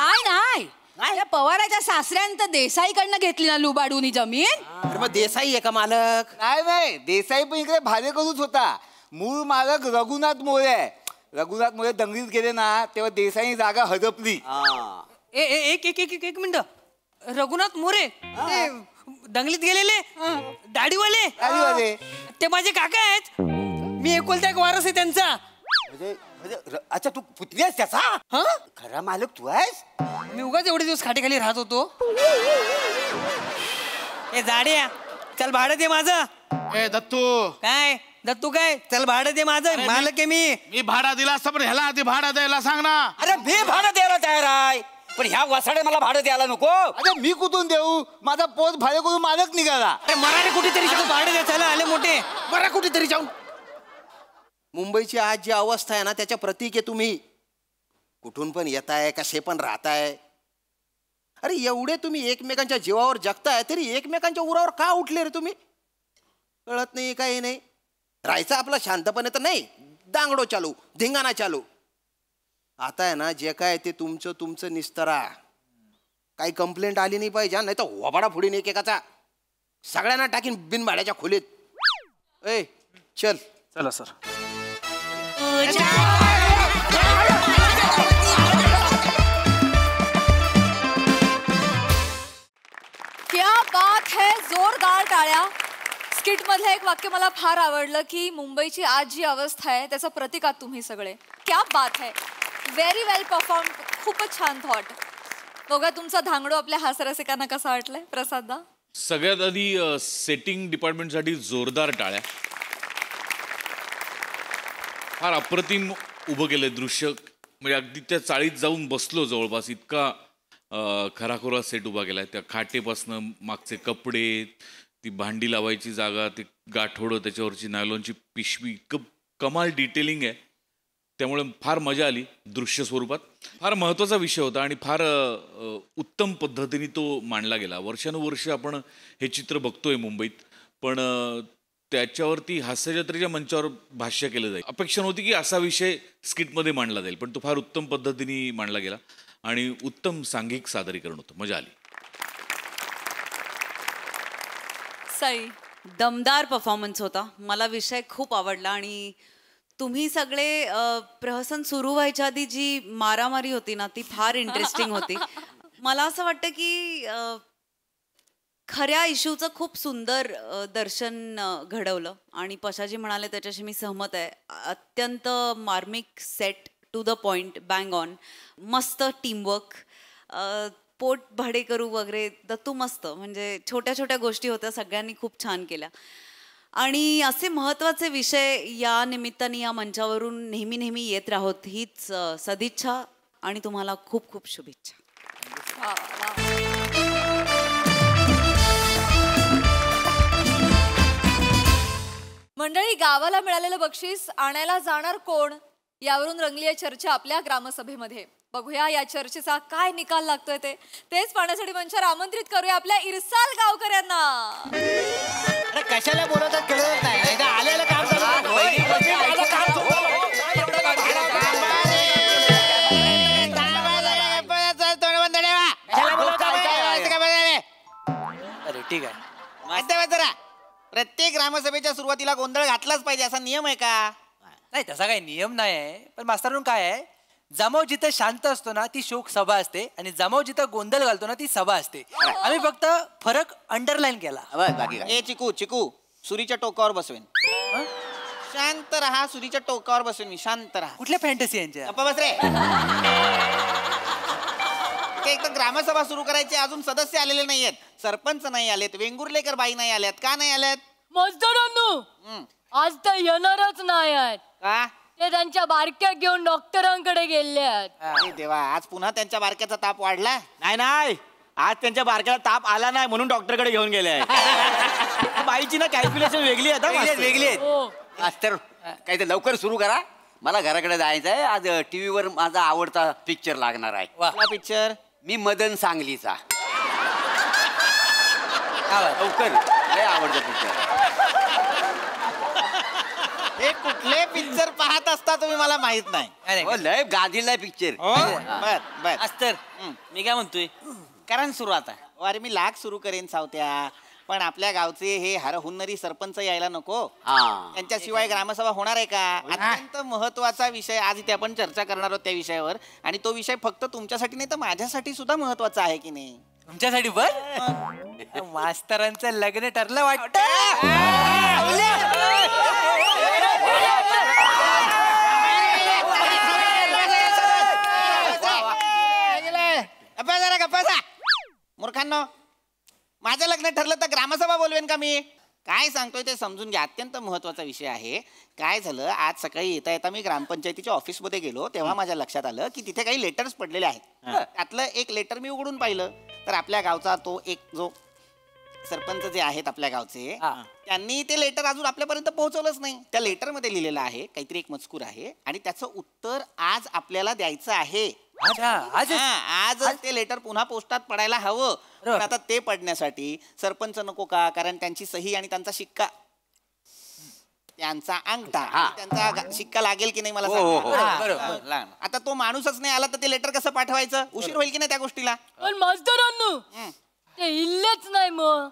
नाही, पवाराच्या सासऱ्यानं देसाईकडनं घेतली ना लुबाडून ही जमीन. अरे मग देसाई आहे का मालक? नाही, देसाई पण इकडे भाडेकरूच होता. मूळ मालक रघुनाथ मोरे आहे. रघुनाथ मोरे दंगलीत गेले ना तेव्हा देसाई जागा हदपली. एक मिनिट. रघुनाथ मोरे ते दंगलीत गेलेले दाढीवाले ते माझे काका आहेत. मी एकुलता एक वारस आहे त्यांचा. अच्छा, तू पुतणी आहेस त्याचा? खरा मालक तू आहेस? मी उगाच एवढे दिवस खाटेखाली राहत होतो. ए जाड्या, चल भाडं दे माझं. ए दत्तू. काय दत्तू काय? चल भाडं दे माझं. मालक आहे मी भाडा दिला असता पण ह्याला आधी भाडा द्यायला सांग ना. अरे मी भाडं द्यायला तयार आहे, पण ह्या वसाडे मला भाडं द्यायला नको. अरे मी कुठून देऊ? माझा पोट भाडे करून मालक निघाला. अरे मराठी कुठेतरी जाऊन भाडं द्या. चला आले मोठे. बरं कुठेतरी जाऊन. मुंबईची आज जी अवस्था आहे ना त्याच्या प्रतीक आहे तुम्ही. कुठून पण येताय, कसे पण राहताय. अरे एवढे तुम्ही एकमेकांच्या जीवावर जगताय तरी एकमेकांच्या उरावर का उठले रे तुम्ही? कळत नाही, काही नाही. राहायचं आपलं शांतपणे तर नाही, दांगडो चालू, धिंगाणा चालू. आता आहे ना जे काय ते तुमचं निस्तरा. काही कंप्लेंट आली नाही पाहिजे, नाही तर वबाडा फुडीन एकेकाचा. सगळ्यांना टाकीन बिनभाड्याच्या खोलीत. ए चल. चला सर. क्या बात है, जोरदार टाळ्या. स्किट मधलं एक वाक्य मला फार आवडलं की मुंबईची आज जी अवस्था आहे त्याचं प्रतीक आहात तुम्ही सगळे. क्या बात है, व्हेरी वेल परफॉर्म. खूपच छान थॉट. बघा तुमचा धांगडो आपल्या हास्यरसिकांना कसा वाटलाय प्रसाददा? सगळ्यात आधी सेटिंग डिपार्टमेंटसाठी जोरदार टाळ्या. फार अप्रतिम उभं केलंय दृश्य. म्हणजे अगदी त्या चाळीत जाऊन बसलो जवळपास, इतका खराखोरा सेट उभा केलाय. त्या खाटेपासनं मागचे कपडे, ती भांडी लावायची जागा, ते गाठोडं, त्याच्यावरची नायलॉनची पिशवी, इतकं कमाल डिटेलिंग आहे. त्यामुळे फार मजा आली दृश्य स्वरूपात. फार महत्त्वाचा विषय होता आणि फार उत्तम पद्धतीने तो मांडला गेला. वर्षानुवर्ष आपण हे चित्र बघतोय मुंबईत, पण त्याच्यावरती हास्यजत्रेच्या मंचावर भाष्य केलं जाईल. अपेक्षा नव्हती की असा विषय स्किटमध्ये मांडला जाईल, पण तो फार उत्तम पद्धतीने मांडला गेला आणि उत्तम सांघिक सादरीकरण होतं. मजा आली. सई, दमदार परफॉर्मन्स होता. मला विषय खूप आवडला आणि तुम्ही सगळे प्रहसन सुरू व्हायच्या आधी जी मारामारी होती ना ती फार इंटरेस्टिंग होती. मला असं वाटतं की खऱ्या इश्यूचं खूप सुंदर दर्शन घडवलं आणि पशाजी म्हणाले त्याच्याशी मी सहमत आहे. अत्यंत मार्मिक set, to the point, bang on, मस्त टीमवर्क. पोट भाडेकरू वगैरे दत्तू मस्त, म्हणजे छोट्या छोट्या गोष्टी होत्या, सगळ्यांनी खूप छान केल्या. आणि असे महत्त्वाचे विषय या निमित्ताने या मंचावरून नेहमी नेहमी येत राहोत हीच सदिच्छा आणि तुम्हाला खूप खूप शुभेच्छा. मंडळी, गावाला मिळालेलं बक्षीस आणायला जाणार कोण यावरून रंगली आहे चर्चा आपल्या ग्रामसभेमध्ये. बघूया या चर्चेचा काय निकाल लागतोय तेच पाहण्यासाठी मंचावर आमंत्रित करूया आपल्या इरसाल गावकऱ्यांना. कशाला बोलवतात कळत नाही, आलेलं काम अरे ठीक आहे. जरा प्रत्येक ग्रामसभेच्या सुरुवातीला गोंधळ घातलाच पाहिजे असा नियम आहे का? नाही, तसा काही नियम नाही आहे, पण मास्तरांनो काय आहे, जमाव जिथे शांत असतो ना ती शोक सभा असते आणि जमाव जिथं गोंधळ घालतो ना ती सभा असते. आम्ही फक्त फरक अंडरलाईन केला. ए चिकू चिकू, सुरीच्या टोकावर बसवेन. शांत राहा, सुरीच्या टोकावर बसवेन मी. शांत राहा. कुठल्या फॅन्टसी यांच्या? बस रे. एक तर ग्रामसभा सुरू करायची, अजून सदस्य आलेले नाहीयेत, सरपंच नाही आलेत, वेंगुर्लेकर बाई नाही आल्यात. का नाही आल्यात? मजदूरांनो आज तर येणारच नाही आहेत. का? ते त्यांच्या बारक्या घेऊन डॉक्टरांकडे गेले आहेत. देवा, आज पुन्हा त्यांच्या बारक्याचा ताप वाढला? नाही, आज त्यांच्या बारक्याला ताप आला नाही म्हणून डॉक्टरकडे घेऊन गेले. बाईची ना कॅल्क्युलेशन वेगळी आहे, वेगळी आहे. मास्तर काही तर लवकर सुरू करा, मला घराकडे जायचं आहे. आज टीव्हीवर माझा आवडता पिक्चर लागणार आहे. कुठला पिक्चर? मी मदन सांगलीचा. लवकर, लय आवडता पिक्चर. हे कुठले पिक्चर पाहत असता तुम्ही मला माहित नाही. लय गाजलेला पिक्चर. बर बर. मास्तर मी काय म्हणतोय, कारण सुरुवात आहे. अरे मी लाख सुरू करेन सावत्या, पण आपल्या गावचे हे हरहुन्नरी सरपंच यायला नको. त्यांच्याशिवाय ग्रामसभा होणार आहे का? अत्यंत महत्वाचा विषय आज इथे आपण चर्चा करणार आहोत त्या विषयावर. आणि तो विषय फक्त तुमच्यासाठी नाही तर माझ्यासाठी सुद्धा महत्वाचा आहे की नाही? तुमच्यासाठी बर मास्तरांचं लग्न ठरलं वाटतं. मूर्खांनो, माझं लग्न ठरलं तर ग्रामसभा बोलवेन का मी? काय सांगतोय ते समजून घ्या, अत्यंत महत्वाचा विषय आहे. काय झालं, आज सकाळी येता येता मी ग्रामपंचायतीच्या ऑफिसमध्ये गेलो, तेव्हा माझ्या लक्षात आलं की तिथे काही लेटर्स पडलेले आहेत. त्यातलं एक लेटर मी उघडून पाहिलं तर आपल्या गावचा तो एक जो सरपंच जे आहेत आपल्या गावचे, त्यांनी ते लेटर अजून आपल्यापर्यंत पोहोचवलंच नाही. त्या लेटरमध्ये लिहिलेलं आहे, काहीतरी एक मजकूर आहे आणि त्याचं उत्तर आज आपल्याला द्यायचं आहे. आज ते लेटर पुन्हा पोस्टात पडायला हवं. पण आता ते पडण्यासाठी सरपंच नको का? कारण त्यांची सही आणि त्यांचा शिक्का, त्यांचा अंगठा, त्यांचा शिक्का लागेल की नाही मला सांगा. आता तो माणूसच नाही आला तर ते लेटर कसं पाठवायचं? उशीर होईल की नाही त्या गोष्टीला? पण मास्तरांनो ते इल्लेच नाही मग.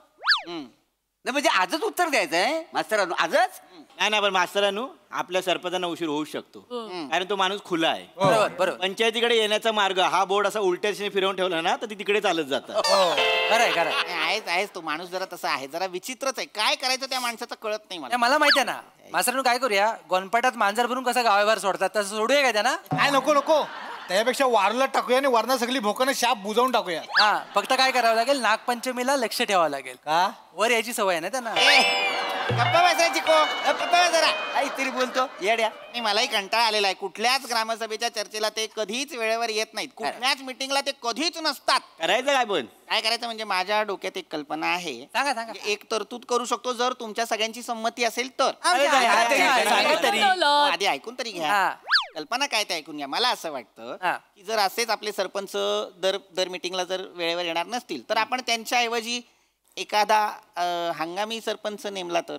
नाही म्हणजे आजच उत्तर द्यायचं आहे मास्तरांनो, आजच? नाही पण मास्तरांनो, आपल्या सरपंचांना उशीर होऊ शकतो कारण तो माणूस खुला आहे. बरोबर. पंचायतीकडे येण्याचा मार्ग हा बोर्ड असा उलट्या दिशेने फिरवून ठेवला ना तर ती तिकडे चालत जातं. आहेच तो माणूस जरा तसा आहे, जरा विचित्रच आहे. काय करायचं त्या माणसाचं कळत नाही मला माहिती आहे ना. मास्तरांनो काय करूया, गोनपाटात मांजर भरून कसं गावाबाहेर सोडतात तसं सोडूया का त्यांना? काय नको, त्यापेक्षा वारला टाकूया आणि वरना सगळी भोकानं शाप बुजवून टाकूया. हा, फक्त काय करावं लागेल, नागपंचमीला लक्ष ठेवावं लागेल. का? वर याची सवय आहे ना त्यांना. गप्पा बसायची जरा काहीतरी बोलतो येड्या. नाही, मलाही कंटाळा आलेला आहे. कुठल्याच ग्रामसभेच्या चर्चेला ते कधीच वेळेवर येत नाहीत, कुठल्याच मिटिंगला ते कधीच नसतात. करायचं काय पण? काय करायचं म्हणजे माझ्या डोक्यात एक कल्पना आहे. सांगा. एक तरतूद करू शकतो जर तुमच्या सगळ्यांची संमती असेल तर. आधी ऐकून तरी घ्या. कल्पना काय ते ऐकून घ्या. मला असं वाटतं की जर असेच आपले सरपंच दर मिटिंगला जर वेळेवर येणार नसतील तर आपण त्यांच्याऐवजी एखादा हंगामी सरपंच नेमला तर,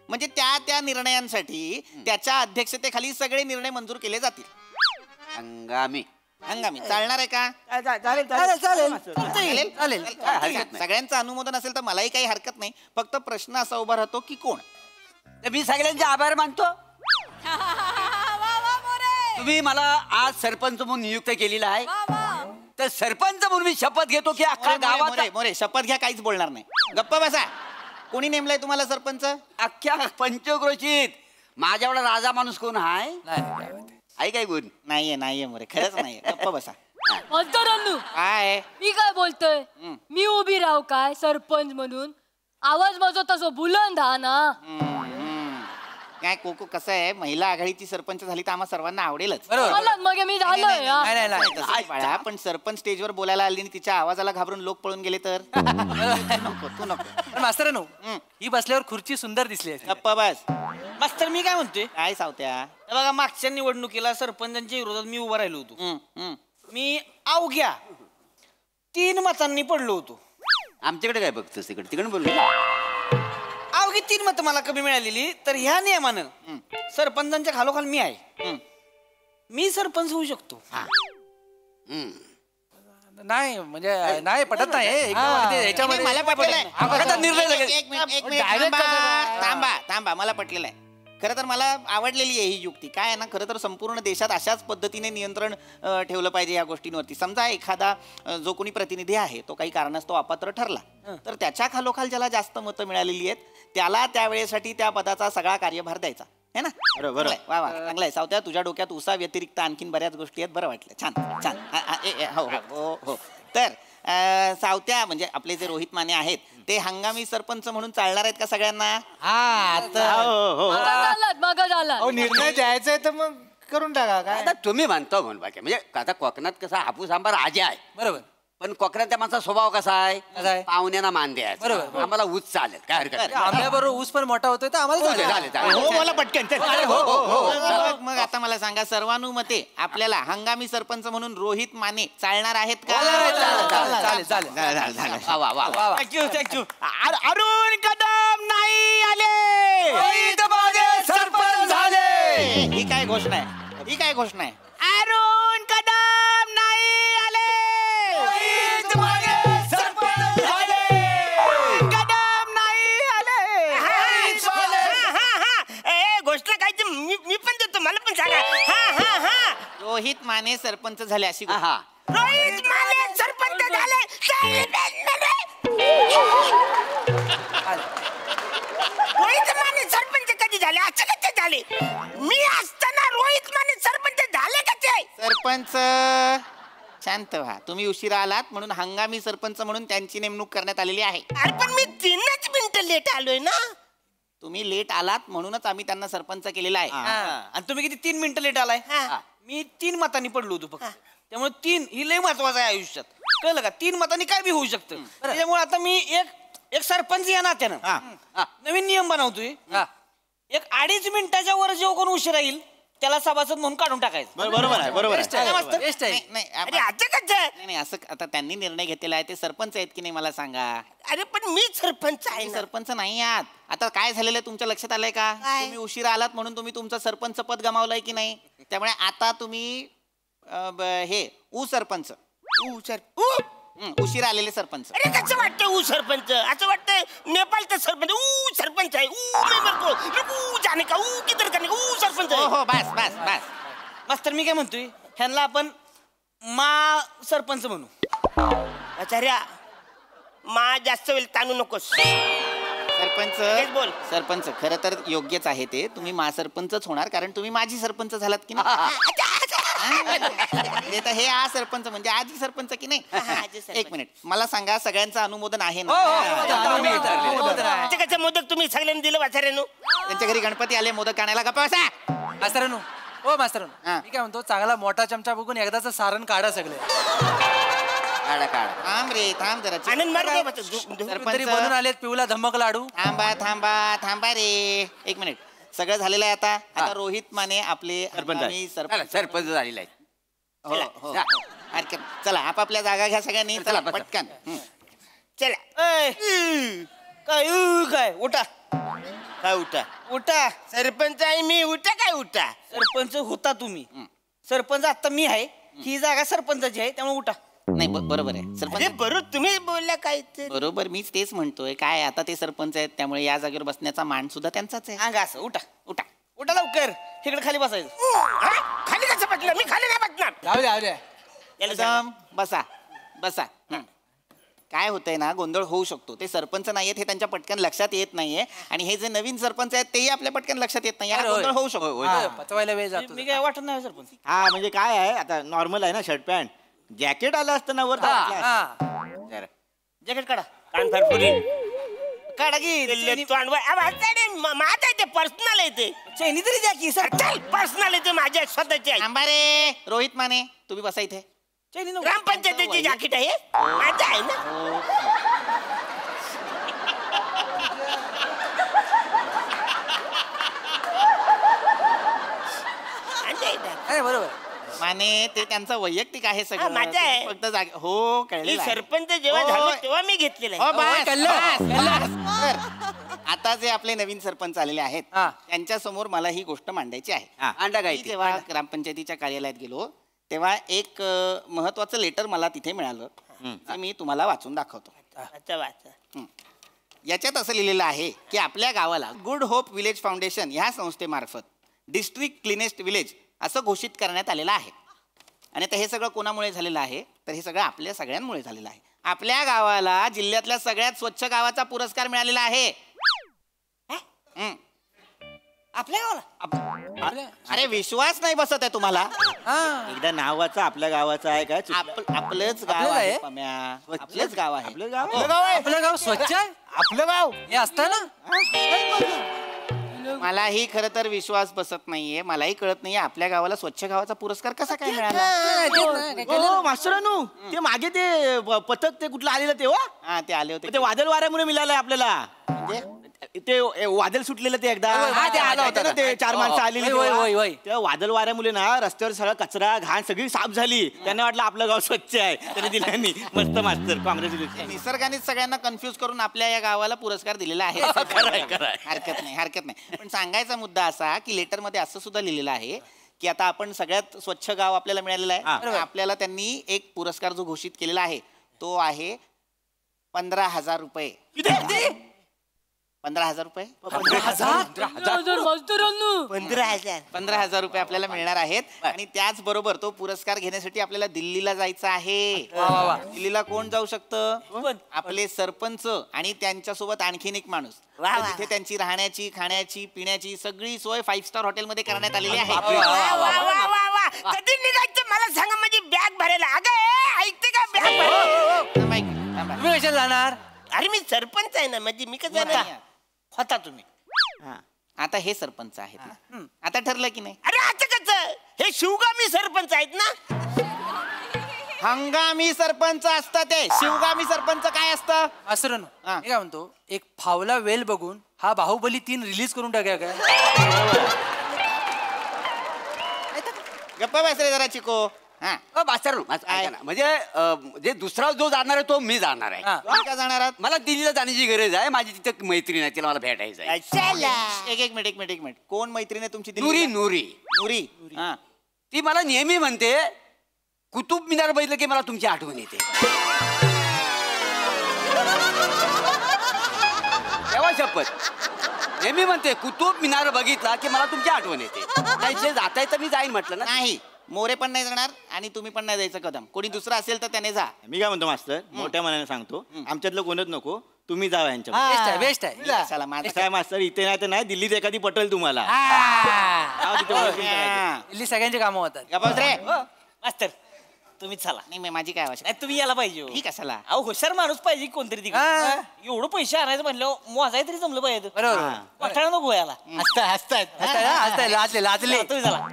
म्हणजे त्या निर्णयांसाठी त्याच्या अध्यक्षतेखाली सगळे निर्णय मंजूर केले जातील. हंगामी चालणार आहे का? चालेल. सगळ्यांचं अनुमोदन असेल तर मलाही काही हरकत नाही. फक्त प्रश्न असा उभा राहतो की कोण? मी सगळ्यांचे आभार मानतो. तुम्ही मला आज सरपंच म्हणून नियुक्त केलेला आहे, तर सरपंच म्हणून मी शपथ घेतो की अख्खा गावात. मोरे शपथ घ्या, काहीच बोलणार नाही. गप्पा बसा. कोणी नेमलाय तुम्हाला सरपंच? अख्ख्या पंचक्रोशीत माझ्या एवढा राजा माणूस कोण आहे? काय गुण? नाहीये मोरे, खरंच नाहीये. गप्पा बसा. मास्तरांनो काय मी काय बोलतोय मी उभी राहू काय सरपंच म्हणून आवाज माझा तसं बुलंद हा ना काय कोको कसं आहे महिला आघाडीची सरपंच झाली तर आम्हा सर्वांना आवडेलच मला मग मी झालोय हा. तसं नाही बाळा, पण सरपंच स्टेजवर बोलायला आली आणि तिच्या आवाजाला घाबरून लोक पळून गेले तर नको तू नको. पण मास्तरांनो ही बसल्यावर खुर्ची सुंदर दिसली आहे. गप्पा बस. मास्तर मी काय म्हणतोय काय सावत्या हे बघा मागच्या निवडणुकीला सरपंचांच्या विरोधात मी उभा राहिलो होतो मी अवघ्या 3 मतांनी पडलो होतो. आमच्याकडे काय बघतोस तिकडे तिकडे बोलू अवघी 3 मतं मला कमी मिळालेली तर ह्या नियमानं सरपंचांच्या खालोखाल मी आहे मी सरपंच होऊ शकतो. नाही म्हणजे नाही पटत नाही ह्याच्यामध्ये मला पटलेलं आहे. आता निर्णय लगेच. एक मिनिट थांबा मला पटलेलं आहे. खरं तर मला आवडलेली आहे ही युक्ती. काय आहे ना, खरं तर संपूर्ण देशात अशाच पद्धतीने नियंत्रण ठेवलं पाहिजे या गोष्टींवरती. समजा एखादा जो कोणी प्रतिनिधी आहे तो काही कारणास्तव अपात्र ठरला तर त्याच्या खालोखाल ज्याला जास्त मतं मिळालेली आहेत त्याला त्यावेळेसाठी त्या पदाचा सगळा कार्यभार द्यायचा है ना. बरोबर. वा वा चांगलं आहे सावत्या. तुझ्या डोक्यात उसा व्यतिरिक्त आणखीन बऱ्याच गोष्टी आहेत. बरं वाटलं. छान छान. हो हो हो. तर सावत्या म्हणजे आपले जे रोहित माने आहेत ते हंगामी सरपंच म्हणून चालणार आहेत का सगळ्यांना? मग झाला निर्णय द्यायचा आहे तर मग करून टाका. काय आता तुम्ही म्हणतो म्हणून बाकी म्हणजे आता कोकणात कसा हापूस आंबा राजा आहे बरोबर. पण कोकणात माणसा स्वभाव कसा आहे पाहुण्यांना मान द्यायचा. बरोबर. आम्हाला ऊस चालेल काय हरकत नाही. आंब्याबरोबर ऊस पण मोठा होतोय तर आम्हाला चालेल. मला पटकन. मग आता मला सांगा सर्वानुमते आपल्याला हंगामी सरपंच म्हणून रोहित माने चालणार आहेत का? चालेल चालेल. वा वा वा. थँक्यू. अरुण कदम नाही आले सरपंच झाले. ही काय घोषणा आहे? ही काय घोषणा आहे? अरुण कदम नाही आले सरपंच झाले. कदम नाही आले. घोषणा काय मी पण देतो मला पण सांगा. रोहित माने सरपंच झाले अशी हा रोहित माने सरपंच झाले. रोहित माने सरपंच कधी झाले? अचानक झाले. मी असताना रोहित माने सरपंच झाले कसे? सरपंच शांत व्हा. तुम्ही उशिरा आलात म्हणून हंगामी सरपंच म्हणून त्यांची नेमणूक करण्यात आलेली आहे. अरे पण मी 3च मिनिटं लेट आलोय ना. तुम्ही लेट आलात म्हणूनच आम्ही त्यांना सरपंच केलेला आहे. आणि तुम्ही किती 3 मिनिटं लेट आलाय? मी 3 मतांनी पडलो होतो फक्त. त्यामुळे 3 ही लय महत्वाचं आहे आयुष्यात. कळलं का? 3 मतांनी काय बी होऊ शकतं. त्यामुळे आता मी एक सरपंच या नात्यानं नवीन नियम बनवतोय. एक 2.5 मिनिटाच्या वर जो कोण उशीर येईल त्याला सभासद म्हणून काढून टाकायचं. बरोबर आहे बरोबर आहे. नाही असं आता त्यांनी निर्णय घेतलेला आहे. ते सरपंच आहेत की नाही मला सांगा. अरे पण मी सरपंच आहे. सरपंच नाही आहात. आता काय झालेलं आहे तुमच्या लक्षात आलंय का? तुम्ही उशिरा आलात म्हणून तुम्ही तुमचं सरपंच पद गमावलंय की नाही. त्यामुळे आता तुम्ही हे सरपंच उशिरा आलेले सरपंच. अरे कसं वाटतं ऊ सरपंच? असं वाटतं नेपाळचं सरपंच सरपंच आहे. जाणे का किधर करणे सरपंच आहे. हो बस बस बस. मास्तर मी काय म्हणतोय ह्यांना आपण मा सरपंच म्हणू. आचार्या मा जास्त वेळ ताणू नकोस. सरपंच बोल. सरपंच खरं तर योग्यच आहे ते. तुम्ही सरपंचच होणार कारण तुम्ही माझी सरपंच झालात की नाही. हे सरपंच म्हणजे आजी सरपंच की नाही. एक मिनिट मला सांगा सगळ्यांचं अनुमोदन आहे ना? मोदक तुम्ही सगळ्यांनी दिलं वाचाऱ्यानो. त्यांच्या घरी गणपती आले मोदक आणायला. गप्पा बसा मास्तरांनो. हो मास्तरांनो मी काय म्हणतो चांगला मोठा चमचा बघून एकदाच सारण काढा सगळे. थांब रे थांब जरा. सरपंच बनून आलेत पिऊला धमक लाडू. थांबा थांबा थांबा रे. एक मिनिट सगळं झालेलं आहे. आता रोहित माने आपले सरपंच झालेला आहे. हो चला आपापल्या जागा घ्या सगळ्यांनी. चला पटकन चला. काय उठा काय उठा सरपंच आहे मी. उठा काय उठा. सरपंच होता तुम्ही. सरपंच आता मी आहे. ही जागा सरपंचाची आहे त्यामुळे उठा. नाही बरोबर आहे सरपंच. बरोबर तुम्ही बोलल्या काय बरोबर मीच तेच म्हणतोय. काय आता ते सरपंच आहेत त्यामुळे या जागेवर बसण्याचा मान सुद्धा त्यांचाच आहे. अंग असं उठा उठा उठा लवकर. इकडे खाली बसायचं. खाली कसं बसलं? मी खाली नाही बसणार. एकदम बसा बसा. काय होतंय ना गोंधळ होऊ शकतो. ते सरपंच नाहीयेत हे त्यांच्या पटकन लक्षात येत नाहीये आणि हे जे नवीन सरपंच आहेत तेही आपल्या पटकन लक्षात येत नाही. गोंधळ होऊ शकतो. पचवायला वेळ जातो. मी काय वाटत नाही सरपंच. हा म्हणजे काय आहे आता नॉर्मल आहे ना शर्ट पॅन्ट. जॅकेट आलं असतं ना वर जॅकेट काढा कान फरफुरी काढा की माझं आहे ते पर्सनल आहे ते चैनी तरी द्या की सर पर्सनल आहे ते माझ्या स्वतःचे रे रोहित माने तुम्ही बसा इथे ग्रामपंचायतीची जॅकेट आहे माझं आहे ना बरोबर माने ते त्यांचं वैयक्तिक आहे सगळं माझं आहे. फक्त हो कळलं सरपंच जेव्हा झालो तेव्हा मी घेतलेलं आहे आता जे आपले नवीन सरपंच आलेले आहेत त्यांच्या समोर मला ही गोष्ट मांडायची आहे मी जेव्हा ग्रामपंचायतीच्या कार्यालयात गेलो तेव्हा एक महत्वाचं लेटर मला तिथे मिळालं ते मी तुम्हाला वाचून दाखवतो याच्यात असं लिहिलेलं आहे की आपल्या गावाला गुड होप विलेज फाउंडेशन ह्या संस्थेमार्फत डिस्ट्रिक्ट क्लिनेस्ट विलेज असं घोषित करण्यात आलेलं आहे आणि आता हे सगळं कोणामुळे झालेलं आहे तर हे सगळं आपल्या सगळ्यांमुळे झालेलं आहे आपल्या गावाला जिल्ह्यातल्या सगळ्यात स्वच्छ गावाचा पुरस्कार मिळालेला आहे आपल्या गावाला अरे विश्वास नाही बसत आहे तुम्हाला एकदा नावाचं आपल्या गावाचं आहे काय आपलंच गाव आहे आपलंच गाव आहे आपलं गाव स्वच्छ आहे आपलं गाव हे असतं ना मलाही खरं तर विश्वास बसत नाहीये मलाही कळत नाहीये आपल्या गावाला स्वच्छ गावाचा पुरस्कार कसा काय मिळाला मास्तरानू ते मागे ते पथक ते कुठलं आलेलं तेव्हा हा ते आले होते ते वादळ वाऱ्यामुळे मिळालंय आपल्याला ते वादळ सुटलेलं ते एकदा ते आलं होतं ना ते 4 माणसं आलेली तेव्हा वादळ वाऱ्यामुळे ना रस्त्यावर सगळं कचरा घाण सगळी साफ झाली त्यांना वाटलं आपलं गाव स्वच्छ आहे त्याने दिल्यांनी मस्त मास्तर काँग्रेस निसर्गाने सगळ्यांना कन्फ्युज करून आपल्या या गावाला पुरस्कार दिलेला आहे हरकत नाही पण सांगायचा मुद्दा असा की लेटर मध्ये असं सुद्धा लिहिलेलं आहे की आता आपण सगळ्यात स्वच्छ गाव आपल्याला मिळालेलं आहे आपल्याला त्यांनी एक पुरस्कार जो घोषित केलेला आहे तो आहे 15,000 रुपये 15,000 रुपये 15,000 रुपये आपल्याला मिळणार आहेत आणि त्याचबरोबर तो पुरस्कार घेण्यासाठी आपल्याला दिल्लीला जायचं आहे दिल्लीला कोण जाऊ शकतं आपले सरपंच आणि त्यांच्यासोबत आणखीन एक माणूस तिथे त्यांची राहण्याची खाण्याची पिण्याची सगळी सोय 5 स्टार हॉटेलमध्ये करण्यात आलेली आहे कधी निघायचं मला सांगा माझी बॅग भरायला अगं ऐकते का बॅग तुम्ही कशाला जाणार अरे मी सरपंच आहे ना म्हणजे मी कसं जाणार होता तुम्ही आता हे सरपंच आहेत ना आता ठरलं की नाही अरे आता कसं हे शिवगामी सरपंच आहेत ना हंगामी सरपंच असतं ते शिवगामी सरपंच काय असतं असं मी काय म्हणतो एक फावला वेल बघून हा बाहुबली 3 रिलीज करून टाका काय गप्पा बस रे जरा चिको म्हणजे जे दुसरा जो जाणार आहे तो मी जाणार आहे का जाणार आहात मला दिल्लीला जाण्याची गरज आहे माझी तिथे मैत्रीण आहे तिला मला भेटायचं आहे एक मिनिट कोण मैत्रीण आहे तुमची नूरी नूरी नूरी ती मला नेहमी म्हणते कुतुब मिनार बघितलं की मला तुमची आठवण येते तेव्हा शपथ नेहमी म्हणते कुतुब मिनार बघितला की मला तुमची आठवण येते नाही जे जात आहे तर मी जाईन म्हटलं ना नाही मोरे पण नाही जाणार आणि तुम्ही पण नाही जायचं कदम कोणी दुसरा असेल तर त्याने जा मी काय म्हणतो मास्तर मोठ्या मनाने सांगतो आमच्यातलं कोणच नको तुम्ही जावा यांच्या बेस्ट आहे चला माझं काय मास्तर इथे नाही तर नाही दिल्लीत एखादी पटेल तुम्हाला दिल्ली सगळ्यांची कामं होतात रे मास्तर तुम्ही चला नाही माझी काय आवश्यक नाही तुम्ही याला पाहिजे ठीक आहे चला अहो हुशार माणूस पाहिजे कोणतरी तिकडे एवढं पैसे आणायचं म्हणलं मोजाय तरी जमलं पाहिजे बरोबर नको याला लाजले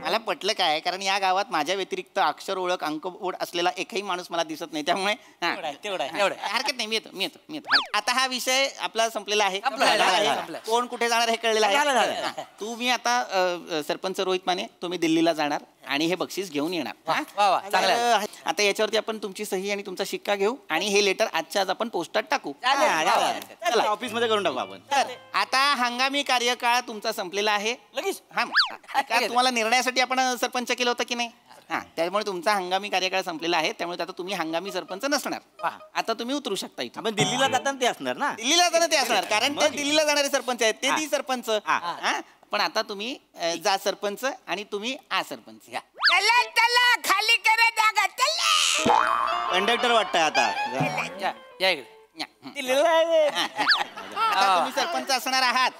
मला पटलं काय कारण या गावात माझ्या व्यतिरिक्त अक्षर ओळख अंक ओढ असलेला एकही माणूस मला दिसत नाही त्यामुळे हरकत नाही मी येतो आता हा विषय आपला संपलेला आहे कोण कुठे जाणार हे कळलेलं आहे तुम्ही आता सरपंच रोहित माने तुम्ही दिल्लीला जाणार आणि हे बक्षीस घेऊन येणार आता याच्यावरती आपण तुमची सही आणि तुमचा शिक्का घेऊ आणि हे लेटर आजच्या आज आपण पोस्टात टाकू ऑफिस मध्ये करून टाकू आपण तर आता हंगामी कार्यकाळ तुमचा संपलेला आहे लगेच तुम्हाला निर्णयासाठी आपण सरपंच केलं होतं की नाही त्यामुळे तुमचा हंगामी कार्यकाळ संपलेला आहे त्यामुळे आता तुम्ही हंगामी सरपंच नसणार आता तुम्ही उतरू शकता इथं आपण दिल्लीला जाताना ते असणार ना दिल्लीला जाताना ते असणार कारण ते दिल्लीला जाणारे सरपंच आहेत ते ती सरपंच पण आता तुम्ही जा सरपंच आणि तुम्ही आ सरपंच घ्या खाली करा जागा कंडक्टर वाटतंय आता या इकडे आता तुम्ही सरपंच असणार आहात.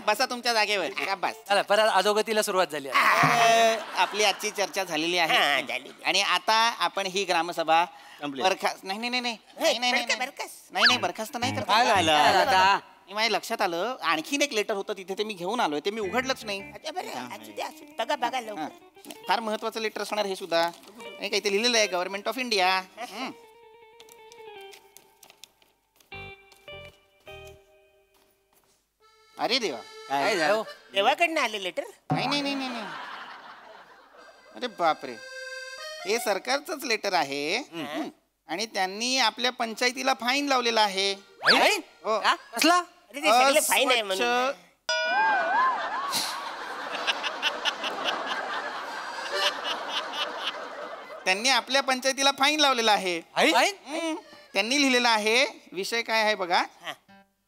बसा तुमच्या जागेवर. बस चला परत अधोगतीला सुरुवात झाली. आपली आजची चर्चा झालेली आहे आणि आता आपण ही ग्रामसभा बरखास्त नाही बरखास्त नाही करत. माझ्या लक्षात आलं आणखीन एक लेटर होतं तिथे ते मी घेऊन आलोय, ते मी उघडलंच नाही. फार महत्वाचं लेटर असणार हे सुद्धा. काही ते लिहिलेलं आहे गव्हर्नमेंट ऑफ इंडिया. अरे देवा, काय झालं? देवाकडनं आले लेटर? नाही. अरे बापरे, हे सरकारचंच लेटर आहे आणि त्यांनी आपल्या पंचायतीला फाईन लावलेला आहे. हो. कसला? फाईन आहे म्हणून. त्यांनी आपल्या पंचायतीला फाईन लावलेला आहे. त्यांनी लिहिलेला आहे, विषय काय आहे बघा,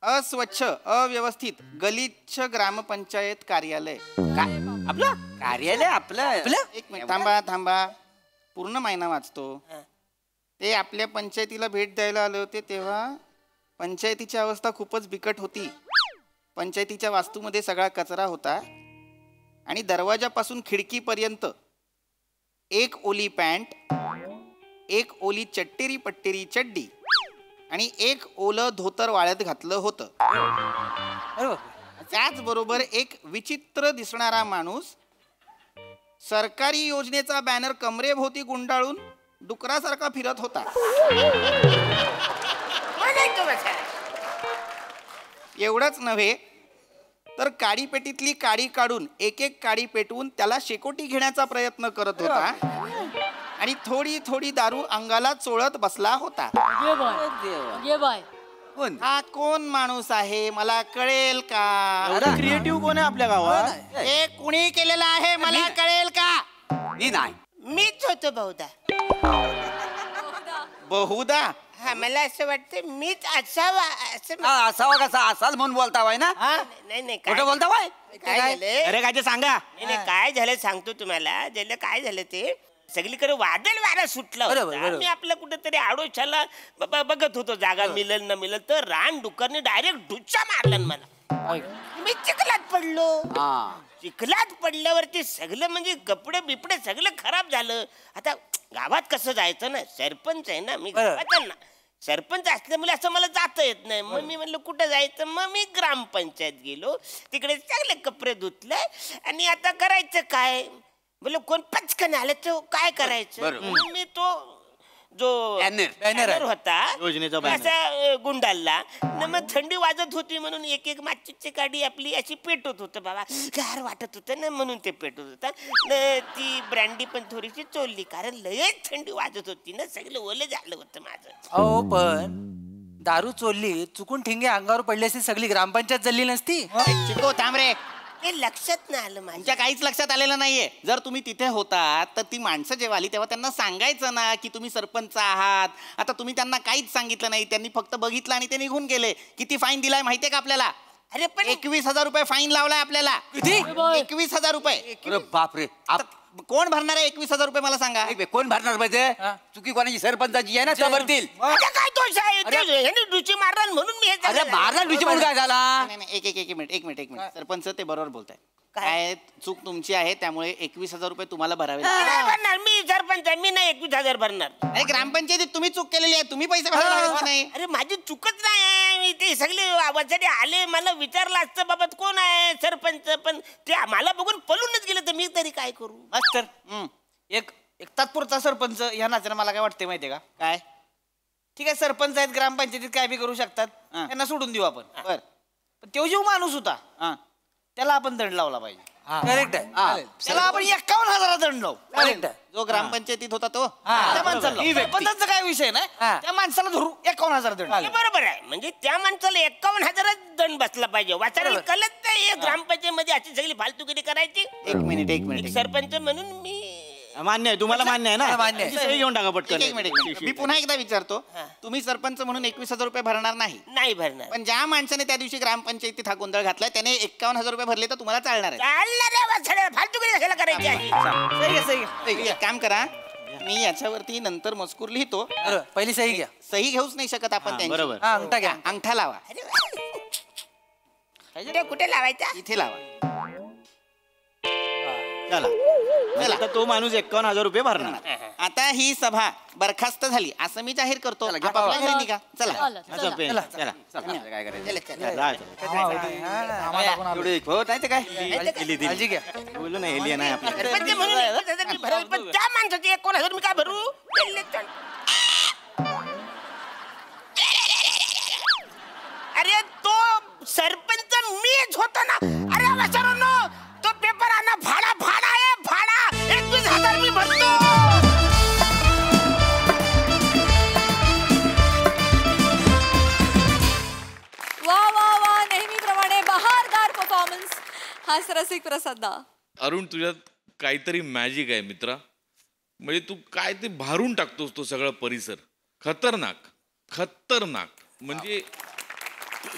अस्वच्छ अव्यवस्थित गलिच्छ ग्रामपंचायत कार्यालय. आपलं कार्यालय आपलं. एक मिनिट थांबा पूर्ण महिना वाचतो. ते आपल्या पंचायतीला भेट द्यायला आले होते तेव्हा पंचायतीची अवस्था खूपच बिकट होती. पंचायतीच्या वास्तूमध्ये सगळा कचरा होता आणि दरवाजापासून खिडकीपर्यंत एक ओली पॅन्ट, एक ओली चट्टेरी पट्टेरी चड्डी आणि एक ओलं धोतर वाळत घातलं होतं. त्याचबरोबर एक विचित्र दिसणारा माणूस सरकारी योजनेचा बॅनर कमरेभोवती गुंडाळून डुकरासारखा फिरत होता. एवढंच नव्हे तर काडी पेटीतली काडी काढून एक एक काडी पेटवून त्याला शेकोटी घेण्याचा प्रयत्न करत होता आणि थोडी थोडी दारू अंगाला चोळत बसला होता. हा कोण माणूस आहे मला कळेल का? क्रिएटिव्ह कोण आहे आपल्या गावात? हे कुणी केलेलं आहे मला कळेल का? मी नाही, मीच होतो बहुधा. बहुधा? हा मला असं वाटतं मीच असावा असं. असावा कसा असाल म्हणून बोलता ना? नाही कुठं बोलता बाय? काय झालं? अरे काय ते सांगा. नाही काय झालं सांगतो तुम्हाला. ज्याला काय झालं ते सगळीकडे वादळ वारा सुटला होता. मी आपलं कुठेतरी आडोशाला बघत होतो जागा मिळेल न मिळेल तर रान डुकरने डायरेक्ट डुच्चा मारला मला. मी चिखलात पडलो. चिखलात पडल्यावरती सगळं म्हणजे कपडे बिपडे सगळं खराब झालं. आता गावात कसं जायचं ना, सरपंच आहे ना मी गावाचा ना, सरपंच असल्यामुळे असं मला जाता येत नाही. मग मी म्हणलं कुठं जायचं, मग मी ग्रामपंचायत गेलो. तिकडे चांगले कपडे धुतले आणि आता करायचं काय, बोल कोण पचकन आलं तर काय करायचं. मी तो जो बॅनर होता योजनेचा असा गुंडाळला. मग थंडी वाजत होती म्हणून एक एक माचीची काडी आपली अशी पेटत होतं बाबा, गार वाटत होतं ना म्हणून ते पेटत होतं. ती ब्रँडी पण थोडीशी चोलली कारण लयच थंडी वाजत होती ना, सगळं ओलं झालं होतं माझं. अहो पण दारू चोरली चुकून ठिंगे अंगावर पडली असती सगळी ग्रामपंचायत जल्ली नसती. चिको थांब रे, ते लक्षात नाही आलं माझ्या. काहीच लक्षात आलेलं नाहीये. जर तुम्ही तिथे होतात तर ती माणसं जेव्हा आली तेव्हा त्यांना सांगायचं ना की तुम्ही सरपंच आहात. आता तुम्ही त्यांना काहीच सांगितलं नाही, त्यांनी फक्त बघितलं आणि ते निघून गेले. किती फाईन दिलाय माहितीये का आपल्याला? अरे पण 21,000 रुपये फाईन लावलाय आपल्याला. किती? 21,000 रुपये. अरे बापरे, कोण भरणार आहे 21,000 रुपये मला सांगा? कोण भरणार पाहिजे? चुकी कोणाची सरपंचाची आहे ना, त्या भरतील. काय दोष आहे? डुची मारला म्हणून मी अरे मारला डुची म्हणून काय झाला? एक मिनिट सरपंच ते बरोबर बोलताय. काय चूक तुमची आहे त्यामुळे 21,000 रुपये तुम्हाला भरावे भरणार. मी सरपंच आहे, मी नाही 21,000 भरणार. अरे ग्रामपंचायतीत तुम्ही चूक केलेली आहे, तुम्ही पैसे भरावे नाही. अरे माझी चुकच नाही. ते सगळे आवाजाने आले, मला विचारलं असतं बाबत कोण आहे सरपंच, पण ते मला बघून पळूनच गेलं तर मी तरी काय करू. मास्तर एक तात्पुरता सरपंच ह्या नात्यानं मला काय वाटते माहितीये का? काय? ठीक आहे सरपंच आहेत ग्रामपंचायतीत काय बी करू शकतात, त्यांना सोडून देऊ आपण. पण तो जो माणूस होता त्याला आपण दंड लावला पाहिजे. करेक्ट आहे. त्याला आपण 51,000 दंड लावू. करेक्ट आहे. जो ग्रामपंचायतीत होता तो त्या माणसाला सरपंचाचा काय विषय नाही, त्या माणसाला धरू 51,000 दंड. हे बरोबर आहे. म्हणजे त्या माणसाला 51,000 दंड बसला पाहिजे. वाचायला कळत नाही ग्रामपंचायत मध्ये अशी सगळी फालतुगिरी करायची. एक मिनिट सरपंच म्हणून मी मान्य आहे तुम्हाला, मान्य आहे ना? मान्य आहे. सही घेऊन टाका पटकन. एक मिनिट मी पुन्हा एकदा विचारतो, तुम्ही सरपंच म्हणून 21,000 रुपये भरणार नाही भरणार. पण ज्या माणसाने त्या दिवशी ग्रामपंचायतीत हा गोंधळ घातलाय त्याने 51,000 रुपये भरले तर तुम्हाला चालणार आहे? फालतुगिरी कशाला करायची आहे? एक काम करा, मी याच्यावरती नंतर मजकूर लिहितो. पहिली सही घ्या. सही घेऊच नाही शकत आपण त्यांची. बरोबर. अंगठा घ्या. अंगठा लावा. कुठे लावायचा? इथे लावा. चला चला, आता तो माणूस 51,000 रुपये भरणार. आता ही सभा बरखास्त झाली असं मी जाहीर करतो. आपापल्या घरी निघा. चला असं पे- चला काय करायचं एवढे होत आहे ते काय काळजी घ्या. बोललो ना एलियन आहे आपल्या सरपंच म्हणून मी भरेल, पण त्या माणसाचे 51,000 मी काय भरू? अरे तो सरपंच मीच होतो ना. अरे वसरांनो, तो पेपर आणा. भाडा भाडा आहे, भाडा 21,000 मी भरतो. वा वा वा, नेहमीप्रमाणे बहारदार परफॉर्मन्स. हास्यरसिक प्रसाद. अरुण, तुझ्यात काहीतरी मॅजिक आहे मित्रा. म्हणजे तू काय ते भारून टाकतोस तो सगळा परिसर. खतरनाक खतरनाक. म्हणजे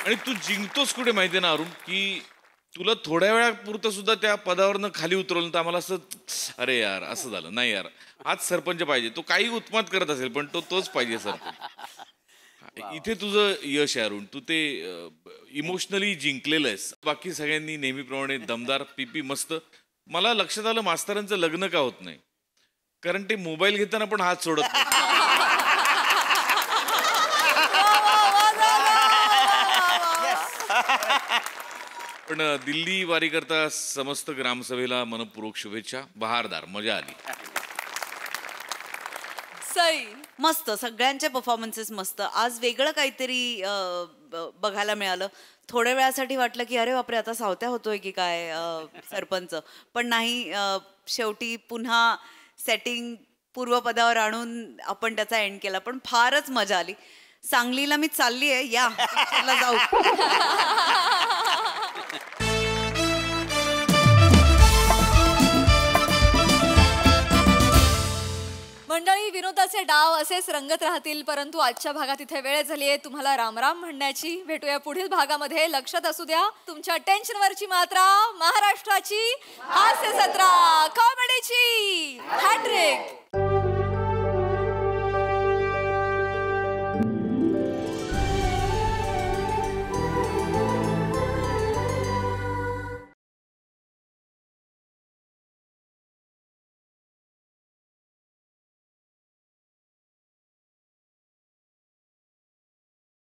आणि तू जिंकतोस कुठे माहितीये ना अरुण, की तुला थोड्या वेळापुरतं सुद्धा त्या पदावरनं खाली उतरवलं तर आम्हाला असं अरे यार असं झालं. नाही यार, हाच सरपंच पाहिजे. तो काही उत्मात करत असेल पण तोच पाहिजे सरपंच. इथे तुझं यश आहे अरुण. तू ते इमोशनली जिंकलेलं आहेस. बाकी सगळ्यांनी नेहमीप्रमाणे दमदार पीपी मस्त. मला लक्षात आलं मास्तरांचं लग्न का होत नाही, कारण ते मोबाईल घेताना पण हात सोडत नाही. पण दिल्ली वारी करता समस्त ग्रामसभेला मनपूर्वक शुभेच्छा. बहारदार, मजा आली. सई मस्त, सगळ्यांचे परफॉर्मन्सेस मस्त. आज वेगळं काहीतरी बघायला मिळालं. थोड्या वेळासाठी वाटलं की अरे बापरे आता सावत्या होतोय की काय सरपंच, पण नाही. शेवटी पुन्हा सेटिंग पूर्वपदावर आणून आपण त्याचा एंड केला. पण फारच मजा आली. सांगलीला मी चालली आहे, या पिक्चरला जाऊ. मंडळी, विनोदाचे डाव असेच रंगत राहतील, परंतु आजच्या भागात इथे वेळ झाली आहे तुम्हाला रामराम म्हणण्याची. भेटूया पुढील भागामध्ये. लक्षात असू द्या, तुमच्या टेन्शनवरची मात्रा महाराष्ट्राची हास्य सत्रा कॉमेडीची हॅट्रिक.